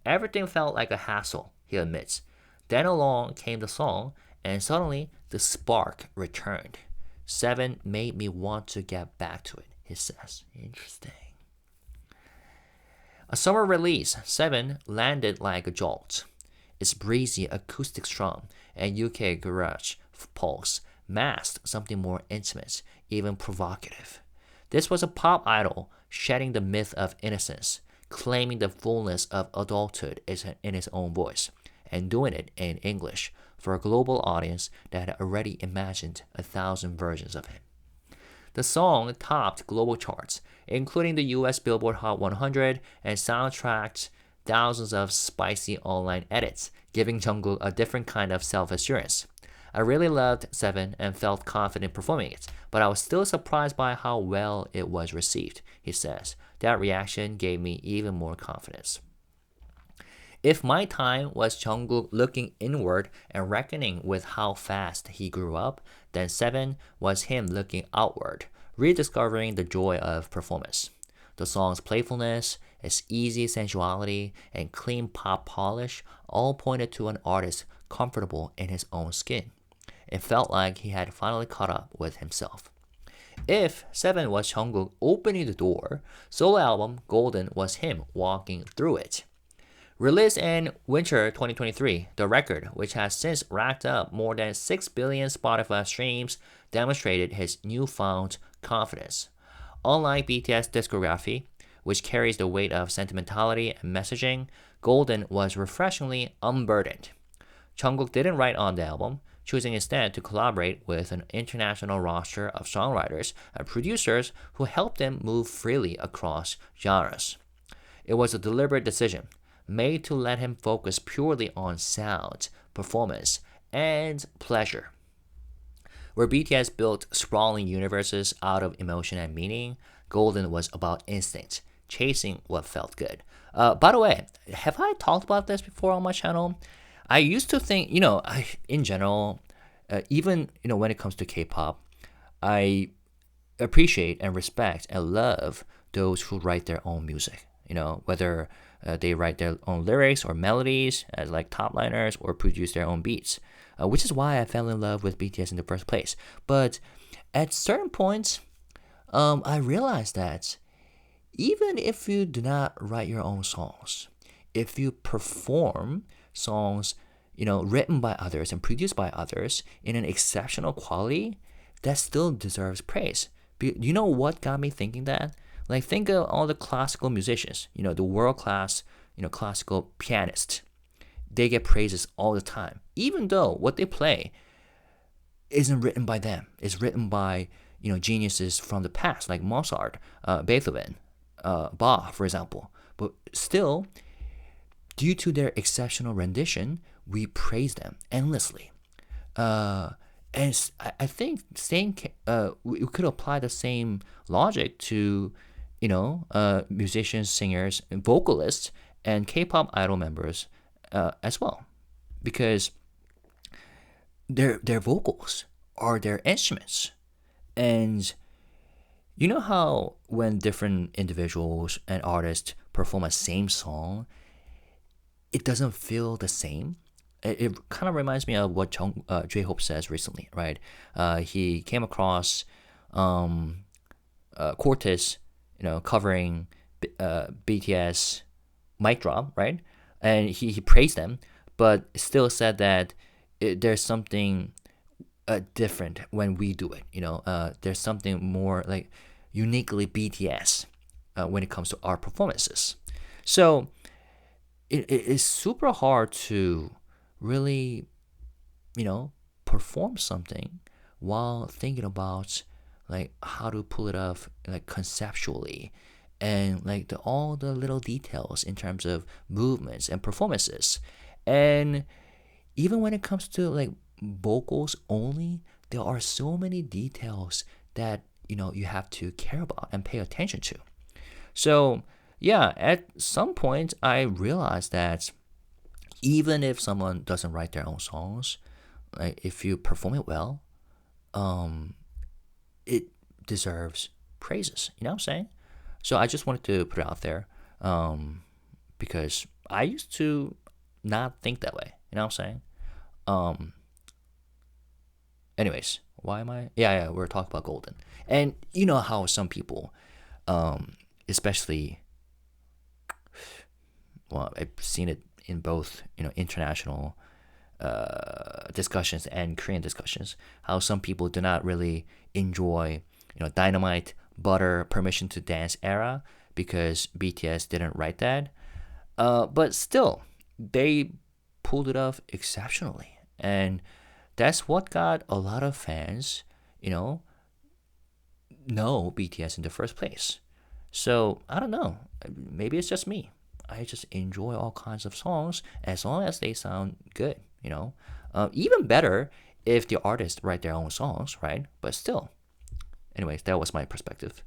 Everything felt like a hassle, he admits. Then along came the song, and suddenly the spark returned. 7 made me want to get back to it, he says. Interesting. A summer release, 7 landed like a jolt. Its breezy acoustic strum and UK garage pulse masked something more intimate, even provocative. This was a pop idol shedding the myth of innocence, claiming the fullness of adulthood in his own voice, and doing it in English for a global audience that had already imagined 1,000 versions of him. The song topped global charts, including the US Billboard Hot 100, and soundtracked thousands of spicy online edits, giving Jungkook a different kind of self-assurance. I really loved Seven and felt confident performing it, but I was still surprised by how well it was received, he says. That reaction gave me even more confidence. If My Time was Jungkook looking inward and reckoning with how fast he grew up, then Seven was him looking outward, rediscovering the joy of performance. The song's playfulness, its easy sensuality, and clean pop polish all pointed to an artist comfortable in his own skin. It felt like he had finally caught up with himself. If Seven was Jungkook opening the door, solo album Golden was him walking through it. Released in winter 2023, the record, which has since racked up more than 6 billion Spotify streams, demonstrated his newfound confidence. Unlike BTS discography, which carries the weight of sentimentality and messaging, Golden was refreshingly unburdened. Jungkook didn't write on the album, choosing instead to collaborate with an international roster of songwriters and producers who helped him move freely across genres. It was a deliberate decision, made to let him focus purely on sound, performance, and pleasure. Where BTS built sprawling universes out of emotion and meaning, Golden was about instinct, chasing what felt good. By the way, have I talked about this before on my channel? I used to think, in general, even when it comes to K-pop, I appreciate and respect and love those who write their own music. Whether they write their own lyrics or melodies as like top liners or produce their own beats, which is why I fell in love with BTS in the first place. But at certain points, I realized that even if you do not write your own songs, if you perform songs, written by others and produced by others in an exceptional quality, that still deserves praise. You know what got me thinking that? Like, think of all the classical musicians, the world-class, classical pianists. They get praises all the time, even though what they play isn't written by them. It's written by, geniuses from the past, like Mozart, Beethoven, Bach, for example. But still, due to their exceptional rendition, we praise them endlessly. And I think we could apply the same logic to, musicians, singers, and vocalists, and K-pop idol members as well, because their vocals are their instruments, and you know how when different individuals and artists perform a same song, it doesn't feel the same. It kind of reminds me of what J-Hope says recently, right? He came across Cortez, covering BTS Mic Drop, right? And he praised them, but still said that there's something different when we do it. There's something more like uniquely BTS when it comes to our performances. So it is super hard to really, perform something while thinking about like how to pull it off like conceptually, and like all the little details in terms of movements and performances. And even when it comes to like vocals only, there are so many details that you have to care about and pay attention to. So yeah, at some point I realized that even if someone doesn't write their own songs, like if you perform it well, it deserves praises. You know what I'm saying? So I just wanted to put it out there, because I used to not think that way. You know what I'm saying? Anyways, why am I? Yeah, we're talking about Golden, and you know how some people, especially, well, I've seen it in both international discussions and Korean discussions, how some people do not really enjoy Dynamite, Butter, Permission to Dance era because BTS didn't write that, but still they pulled it off exceptionally, and that's what got a lot of fans know BTS in the first place. So I don't know, maybe it's just me. I just enjoy all kinds of songs as long as they sound good, you know. Even better if the artists write their own songs, right? But still, anyways, that was my perspective.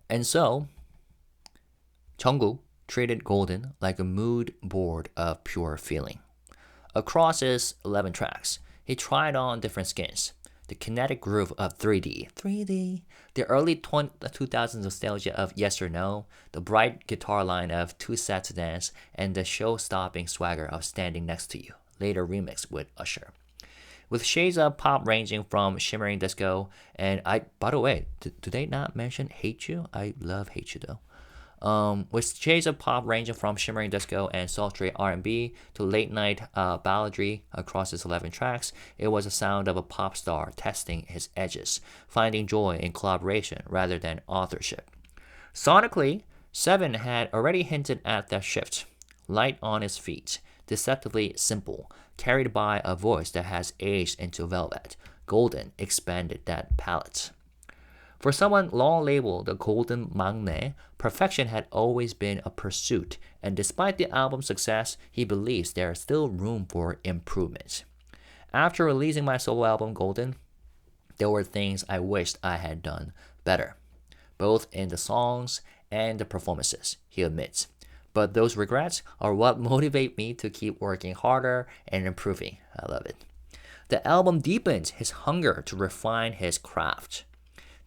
And so, Jungkook treated Golden like a mood board of pure feeling. Across his 11 tracks, he tried on different skins. The kinetic groove of 3D, the early 2000s nostalgia of Yes or No, the bright guitar line of Two Sets to Dance, and the show-stopping swagger of Standing Next to You, later remixed with Usher. With shades of pop ranging from shimmering disco, and by the way, do they not mention Hate You? I love Hate You though. With shades of pop ranging from shimmering disco and sultry R&B to late night balladry across his 11 tracks, it was the sound of a pop star testing his edges, finding joy in collaboration rather than authorship. Sonically, Seven had already hinted at that shift. Light on his feet, deceptively simple, carried by a voice that has aged into velvet. Golden expanded that palette. For someone long labeled the Golden Maknae, perfection had always been a pursuit, and despite the album's success, he believes there is still room for improvement. After releasing my solo album Golden, there were things I wished I had done better, both in the songs and the performances, he admits. But those regrets are what motivate me to keep working harder and improving. I love it. The album deepens his hunger to refine his craft.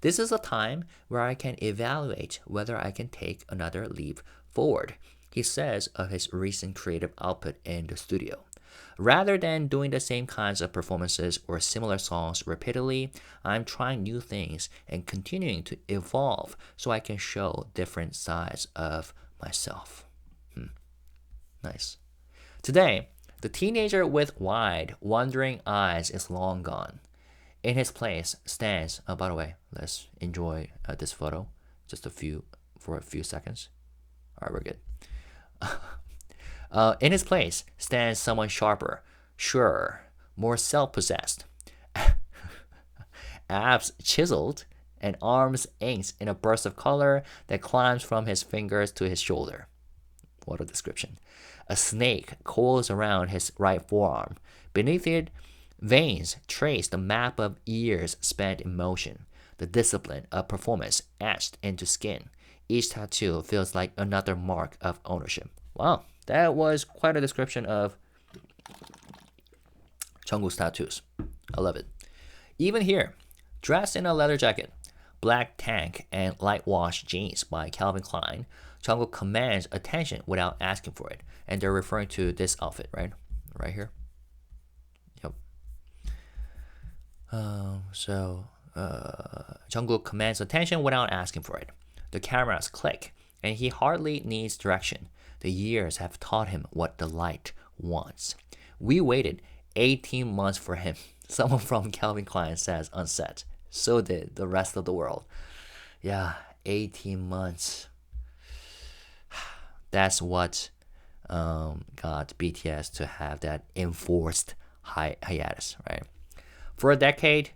This is a time where I can evaluate whether I can take another leap forward, he says of his recent creative output in the studio. Rather than doing the same kinds of performances or similar songs repeatedly, I'm trying new things and continuing to evolve so I can show different sides of myself. Nice. Today, the teenager with wide, wondering eyes is long gone. In his place stands, by the way, let's enjoy this photo for a few seconds. All right, we're good. In his place stands someone sharper, surer, more self-possessed. Abs chiseled and arms inked in a burst of color that climbs from his fingers to his shoulder. What a description. A snake coils around his right forearm. Beneath it, veins trace the map of years spent in motion, the discipline of performance etched into skin. Each tattoo feels like another mark of ownership. Wow, that was quite a description of Jungkook's tattoos. I love it. Even here, dressed in a leather jacket, black tank, and light wash jeans by Calvin Klein, Jungkook commands attention without asking for it. And they're referring to this outfit, right? Right here. Yep. Jungkook commands attention without asking for it. The cameras click, and he hardly needs direction. The years have taught him what the light wants. We waited 18 months for him, someone from Calvin Klein says on set. So did the rest of the world. Yeah, 18 months. That's what got BTS to have that enforced hiatus, right? For a decade,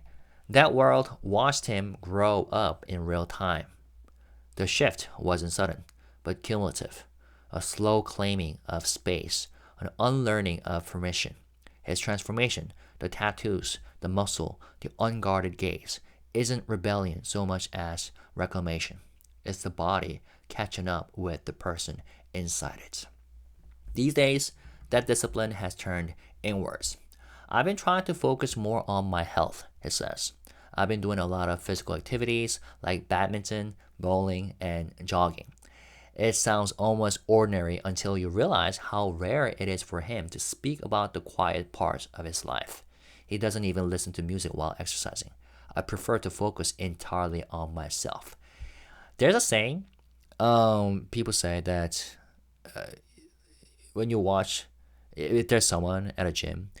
that world watched him grow up in real time. The shift wasn't sudden, but cumulative. A slow claiming of space, an unlearning of permission. His transformation, the tattoos, the muscle, the unguarded gaze, isn't rebellion so much as reclamation. It's the body catching up with the person inside it. These days, that discipline has turned inwards. I've been trying to focus more on my health, he says. I've been doing a lot of physical activities like badminton, bowling, and jogging. It sounds almost ordinary until you realize how rare it is for him to speak about the quiet parts of his life. He doesn't even listen to music while exercising. I prefer to focus entirely on myself. There's a saying, people say that when you watch, if there's someone at a gym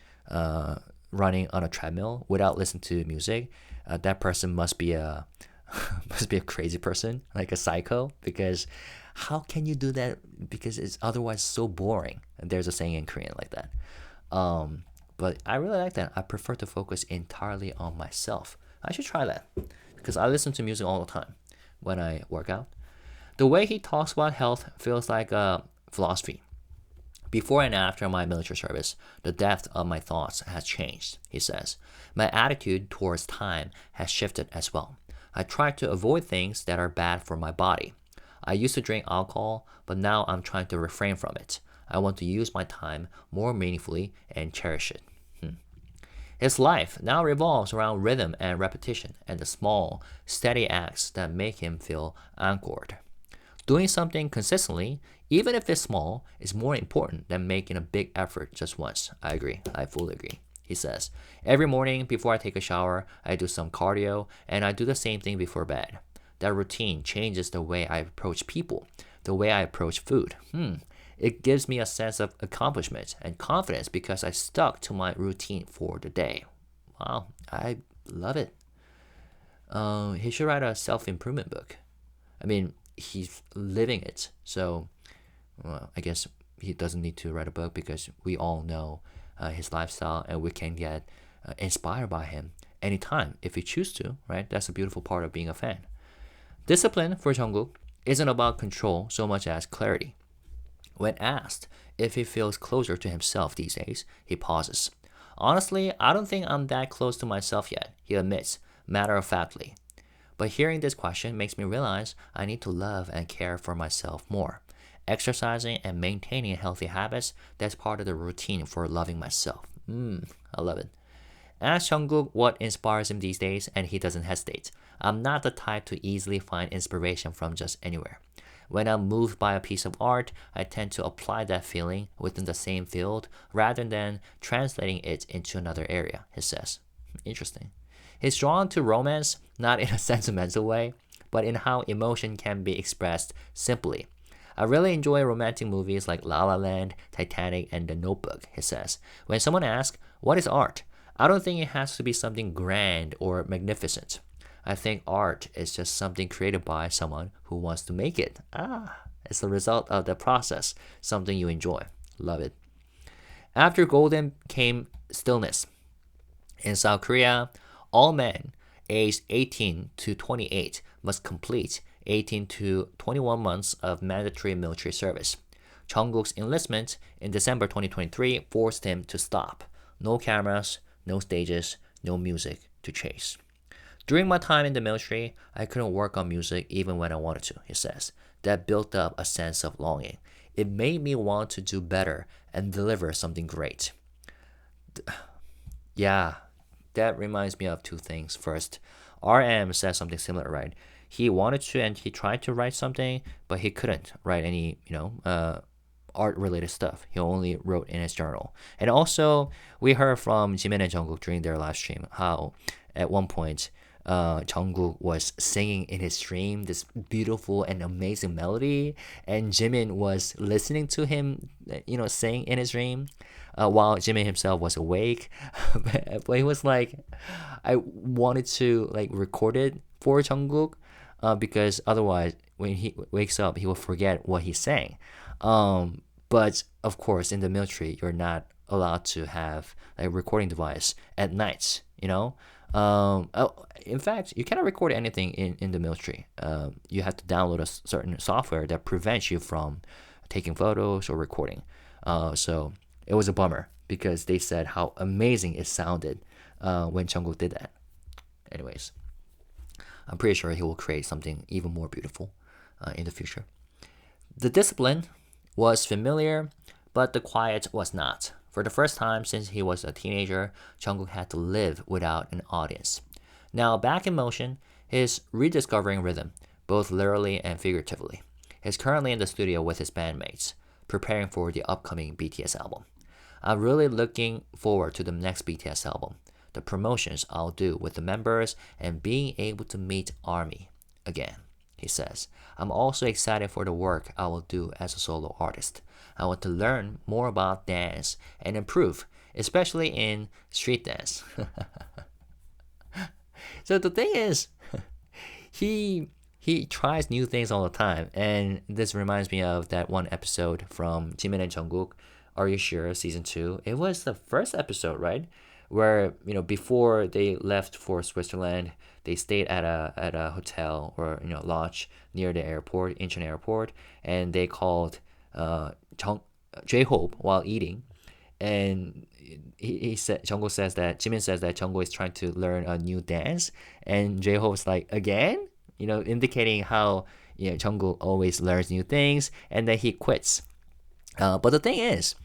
running on a treadmill without listening to music, that person must be a crazy person, like a psycho, because how can you do that? Because it's otherwise so boring. And there's a saying in Korean like that. But I really like that. I prefer to focus entirely on myself. I should try that because I listen to music all the time when I work out. The way he talks about health feels like a philosophy. Before and after my military service, the depth of my thoughts has changed, he says. My attitude towards time has shifted as well. I try to avoid things that are bad for my body. I used to drink alcohol, but now I'm trying to refrain from it. I want to use my time more meaningfully and cherish it. His life now revolves around rhythm and repetition and the small, steady acts that make him feel anchored. Doing something consistently, even if it's small, is more important than making a big effort just once. I agree. I fully agree. He says, every morning before I take a shower, I do some cardio, and I do the same thing before bed. That routine changes the way I approach people, the way I approach food. It gives me a sense of accomplishment and confidence because I stuck to my routine for the day. Wow, I love it. He should write a self-improvement book. I mean, he's living it, so I guess he doesn't need to write a book because we all know his lifestyle and we can get inspired by him anytime if we choose to, right? That's a beautiful part of being a fan. Discipline for Jungkook isn't about control so much as clarity. When asked if he feels closer to himself these days, he pauses. Honestly, I don't think I'm that close to myself yet, he admits, matter-of-factly. But hearing this question makes me realize I need to love and care for myself more. Exercising and maintaining healthy habits, that's part of the routine for loving myself. I love it. Ask Jungkook what inspires him these days, and he doesn't hesitate. I'm not the type to easily find inspiration from just anywhere. When I'm moved by a piece of art, I tend to apply that feeling within the same field rather than translating it into another area, he says. Interesting. He's drawn to romance, not in a sentimental way, but in how emotion can be expressed simply. I really enjoy romantic movies like La La Land, Titanic, and The Notebook, he says. When someone asks, what is art? I don't think it has to be something grand or magnificent. I think art is just something created by someone who wants to make it. It's the result of the process, something you enjoy. Love it. After Golden came stillness. In South Korea, all men aged 18 to 28 must complete 18 to 21 months of mandatory military service. Jungkook's enlistment in December 2023 forced him to stop. No cameras, no stages, no music to chase. During my time in the military, I couldn't work on music even when I wanted to, he says. That built up a sense of longing. It made me want to do better and deliver something great. Yeah, that reminds me of two things. First, RM says something similar, right? He wanted to and he tried to write something, but he couldn't write any, art-related stuff. He only wrote in his journal. And also, we heard from Jimin and Jungkook during their live stream how at one point, Jungkook was singing in his dream this beautiful and amazing melody, and Jimin was listening to him, sing in his dream, while Jimin himself was awake. But he was like, I wanted to record it for Jungkook, because otherwise, when he wakes up, he will forget what he sang. But of course, in the military, you're not allowed to have a recording device at night. In fact, you cannot record anything in the military. You have to download a certain software that prevents you from taking photos or recording. So it was a bummer because they said how amazing it sounded when Jungkook did that. Anyways, I'm pretty sure he will create something even more beautiful in the future. The discipline was familiar, but the quiet was not. For the first time since he was a teenager, Jungkook had to live without an audience. Now back in motion, he's rediscovering rhythm, both literally and figuratively. He's currently in the studio with his bandmates, preparing for the upcoming BTS album. I'm really looking forward to the next BTS album, the promotions I'll do with the members, and being able to meet ARMY again, he says. I'm also excited for the work I will do as a solo artist. I want to learn more about dance and improve, especially in street dance. So the thing is, he tries new things all the time, and this reminds me of that one episode from Jimin and Jungkook, Are You Sure? Season 2. It was the first episode, right? where before they left for Switzerland, they stayed at a hotel or lodge near the airport, Incheon airport, and they called J-Hope while eating, and he said Jungkook says that Jimin says that Jungkook is trying to learn a new dance, and J-Hope's like, again, indicating how Jungkook always learns new things, and then he quits. But the thing is,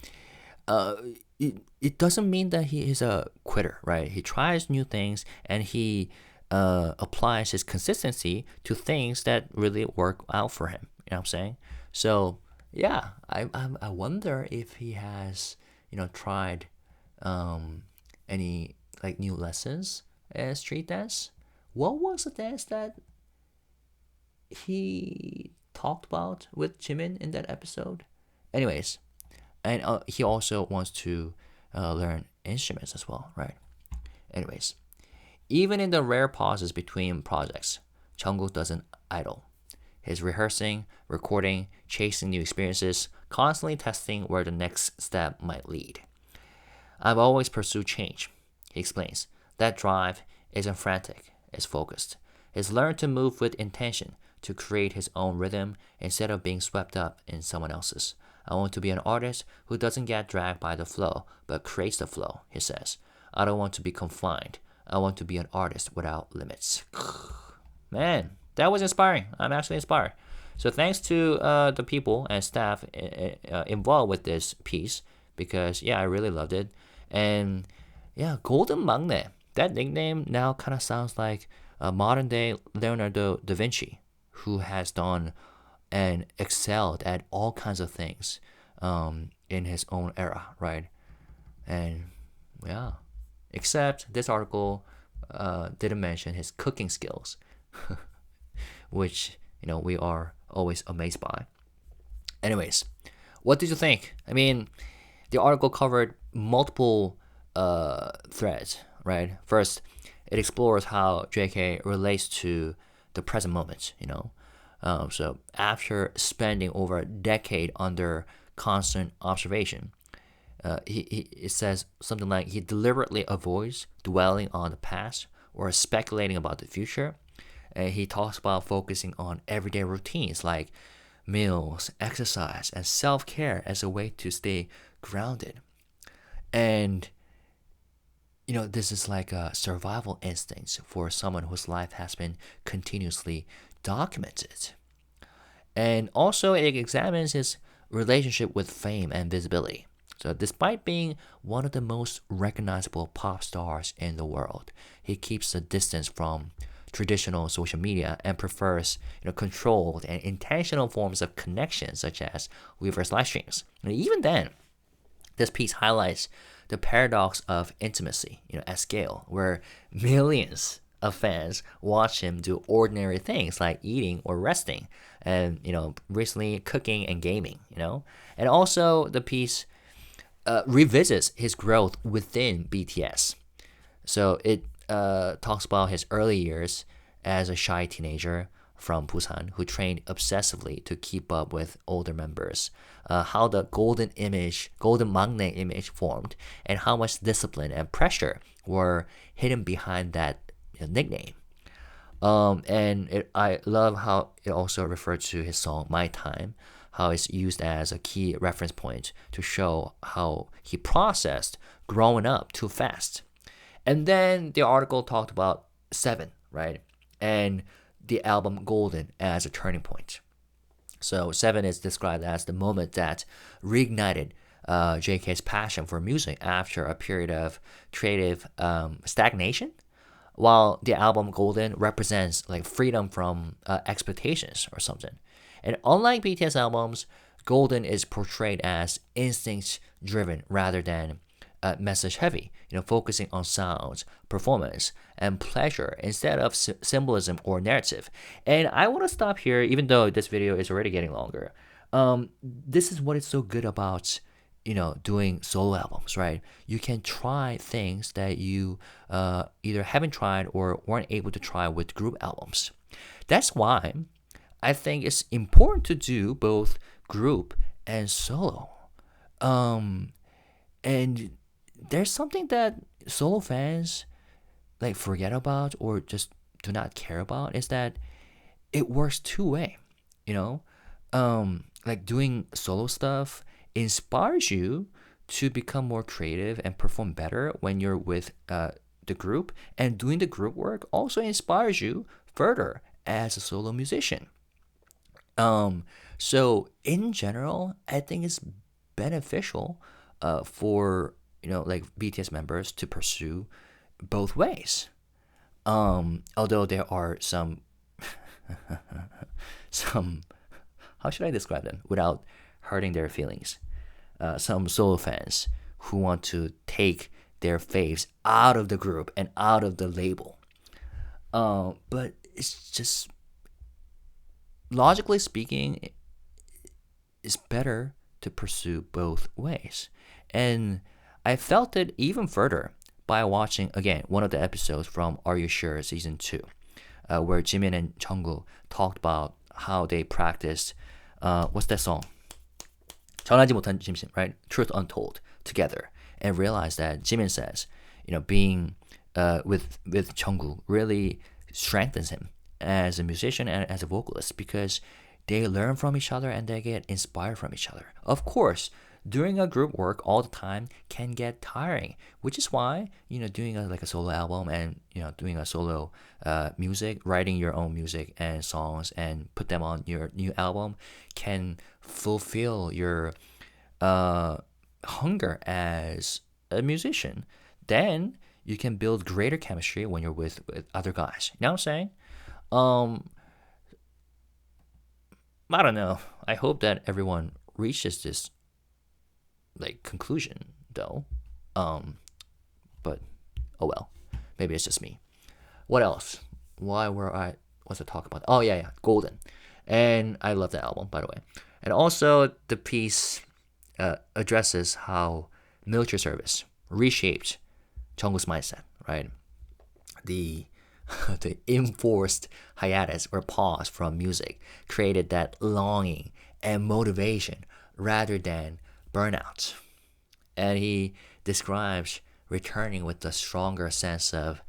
uh, it doesn't mean that he is a quitter, right? He tries new things and he applies his consistency to things that really work out for him. You know what I'm saying? So yeah, I wonder if he has tried any like new lessons as street dance. What was the dance that he talked about with Jimin in that episode? Anyways, and he also wants to learn instruments as well, right? Anyways, even in the rare pauses between projects, Jungkook doesn't idle. He's rehearsing, recording, chasing new experiences, constantly testing where the next step might lead. I've always pursued change, he explains. That drive isn't frantic, it's focused. He's learned to move with intention, to create his own rhythm instead of being swept up in someone else's. I want to be an artist who doesn't get dragged by the flow, but creates the flow, he says. I don't want to be confined. I want to be an artist without limits. Man, that was inspiring. I'm actually inspired. So thanks to the people and staff involved with this piece, because yeah, I really loved it. And yeah, Golden Maknae, that nickname now kind of sounds like a modern day Leonardo da Vinci, who has done and excelled at all kinds of things in his own era, right? And yeah, except this article didn't mention his cooking skills, which we are always amazed by. Anyways, what did you think? I mean, the article covered multiple threads, right? First, it explores how JK relates to the present moment, So after spending over a decade under constant observation, it says something like he deliberately avoids dwelling on the past or speculating about the future. And he talks about focusing on everyday routines like meals, exercise, and self-care as a way to stay grounded. And this is like a survival instinct for someone whose life has been continuously documented. And also, it examines his relationship with fame and visibility. So, despite being one of the most recognizable pop stars in the world, he keeps a distance from traditional social media and prefers controlled and intentional forms of connection, such as Weverse live streams. And even then, this piece highlights the paradox of intimacy, at scale, where millions of fans watch him do ordinary things like eating or resting, and recently cooking and gaming. And also the piece revisits his growth within BTS. So it talks about his early years as a shy teenager from Busan who trained obsessively to keep up with older members, how the golden Maknae image formed, and how much discipline and pressure were hidden behind that nickname. I love how it also referred to his song My Time, how it's used as a key reference point to show how he processed growing up too fast. And then the article talked about Seven, right? And the album Golden as a turning point. So Seven is described as the moment that reignited JK's passion for music after a period of creative stagnation, while the album Golden represents like freedom from expectations or something. And unlike BTS albums, Golden is portrayed as instinct-driven rather than message-heavy, focusing on sounds, performance, and pleasure instead of symbolism or narrative. And I want to stop here, even though this video is already getting longer. This is what is so good about doing solo albums, right? You can try things that you either haven't tried or weren't able to try with group albums. That's why I think it's important to do both group and solo. And there's something that solo fans like forget about or just do not care about is that it works two-way, you know? Like doing solo stuff inspires you to become more creative and perform better when you're with the group, and doing the group work also inspires you further as a solo musician. Um, so in general, I think it's beneficial for like BTS members to pursue both ways. Although there are some some how should I describe them without hurting their feelings? Some solo fans who want to take their faves out of the group and out of the label. But it's just logically speaking, it's better to pursue both ways. And I felt it even further by watching again one of the episodes from Are You Sure season 2, where Jimin and Jungkook talked about how they practiced what's that song? 전하지 못한 진심, right? Truth Untold together, and realized that Jimin says, being with Jungkook really strengthens him as a musician and as a vocalist because they learn from each other and they get inspired from each other. Of course, doing a group work all the time can get tiring, which is why doing like a solo album and doing a solo music, writing your own music and songs and put them on your new album can fulfill your hunger as a musician. Then you can build greater chemistry when you're with other guys. You know what I'm saying? I don't know. I hope that everyone reaches this like conclusion though. But oh well. Maybe it's just me. What else? What's I talk about? Oh yeah, Golden. And I love that album, by the way. And also the piece addresses how military service reshaped Jungkook's mindset, right? The the enforced hiatus or pause from music created that longing and motivation rather than burnout. And he describes returning with a stronger sense of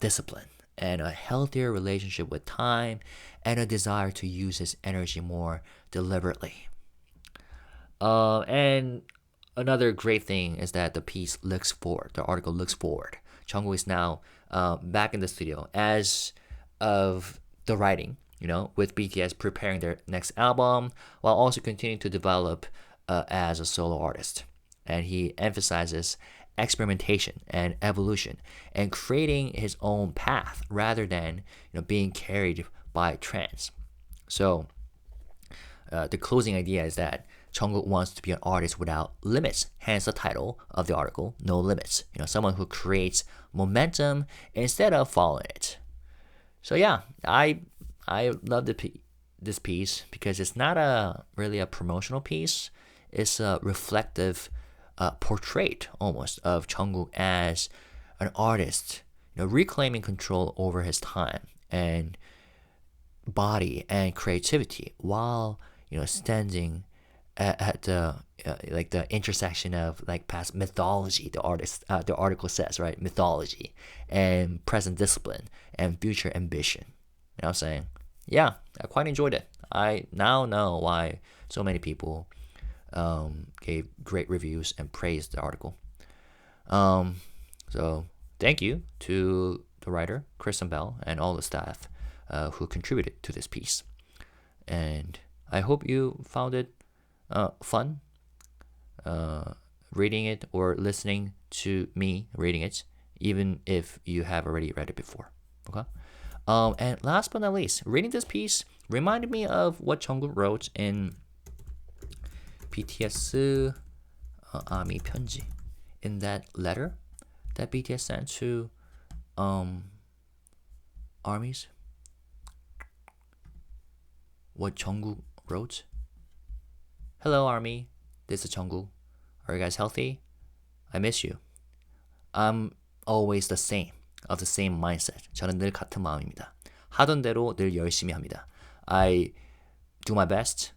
discipline and a healthier relationship with time and a desire to use his energy more deliberately. And another great thing is that the article looks forward. Jungkook is now back in the studio as of the writing, with BTS preparing their next album while also continuing to develop as a solo artist. And he emphasizes experimentation and evolution and creating his own path rather than being carried by trends. So the closing idea is that Jungkook wants to be an artist without limits, hence the title of the article, No Limits. Someone who creates momentum instead of following it. So yeah, I love this piece because it's not really a promotional piece. It's a reflective portrait almost of Jungkook as an artist, reclaiming control over his time and body and creativity while standing at the like the intersection of like past mythology. The article says, right, mythology and present discipline and future ambition. You know what I'm saying? Yeah, I quite enjoyed it. I now know why so many people gave great reviews and praised the article. So thank you to the writer Kristen Bell and all the staff who contributed to this piece. And I hope you found it fun reading it or listening to me reading it, even if you have already read it before. Okay. And last but not least, reading this piece reminded me of what Jungkook wrote in BTS 아미 편지, in that letter that BTS sent to armies. What Jungkook wrote. Hello army, this is Jungkook. Are you guys healthy? I miss you. I'm always the same, of the same mindset. 저는 늘 같은 마음입니다. 하던 대로 늘 열심히 합니다. I do my best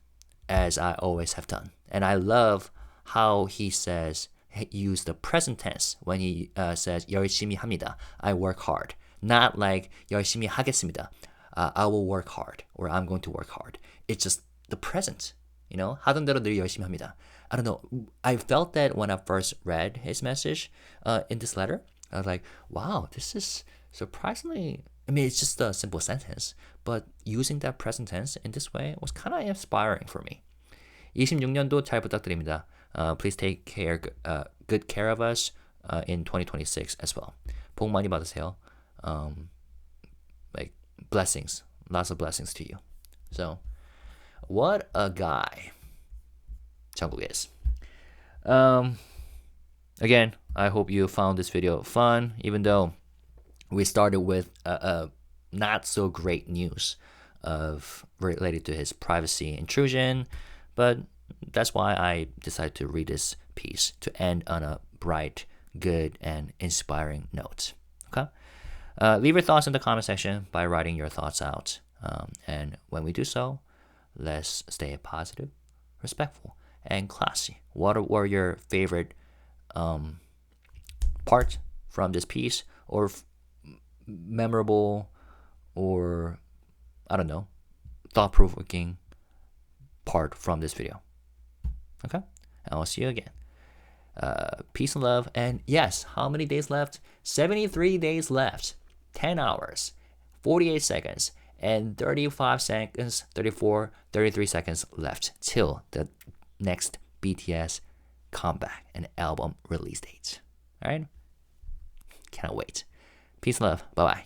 as I always have done. And I love how he says use the present tense when he says 열심히 합니다. I work hard. Not like 열심히 하겠습니다. I will work hard or I'm going to work hard. It's just the present. You know, 하던 대로 늘 열심히 합니다. I don't know. I felt that when I first read his message in this letter. I was like, wow, this is surprisingly, I mean, it's just a simple sentence, but using that present tense in this way was kind of inspiring for me. 26년도 잘 부탁드립니다. Please take good care of us in 2026 as well. 복 많이 받으세요. Like blessings, lots of blessings to you. So, what a guy Jungkook is. Again, I hope you found this video fun, even though we started with not so great news related to his privacy intrusion, but that's why I decided to read this piece to end on a bright, good, and inspiring note. Okay? Leave your thoughts in the comment section by writing your thoughts out. And when we do so, let's stay positive, respectful, and classy. What were your favorite part from this piece, or memorable, or I don't know, thought-provoking part from this video? Okay, and I'll see you again. Peace and love, and yes, how many days left? 73 days left, 10 hours, 48 seconds, and 35 seconds, 34, 33 seconds left till the next BTS comeback and album release date. All right? Cannot wait. Peace and love. Bye-bye.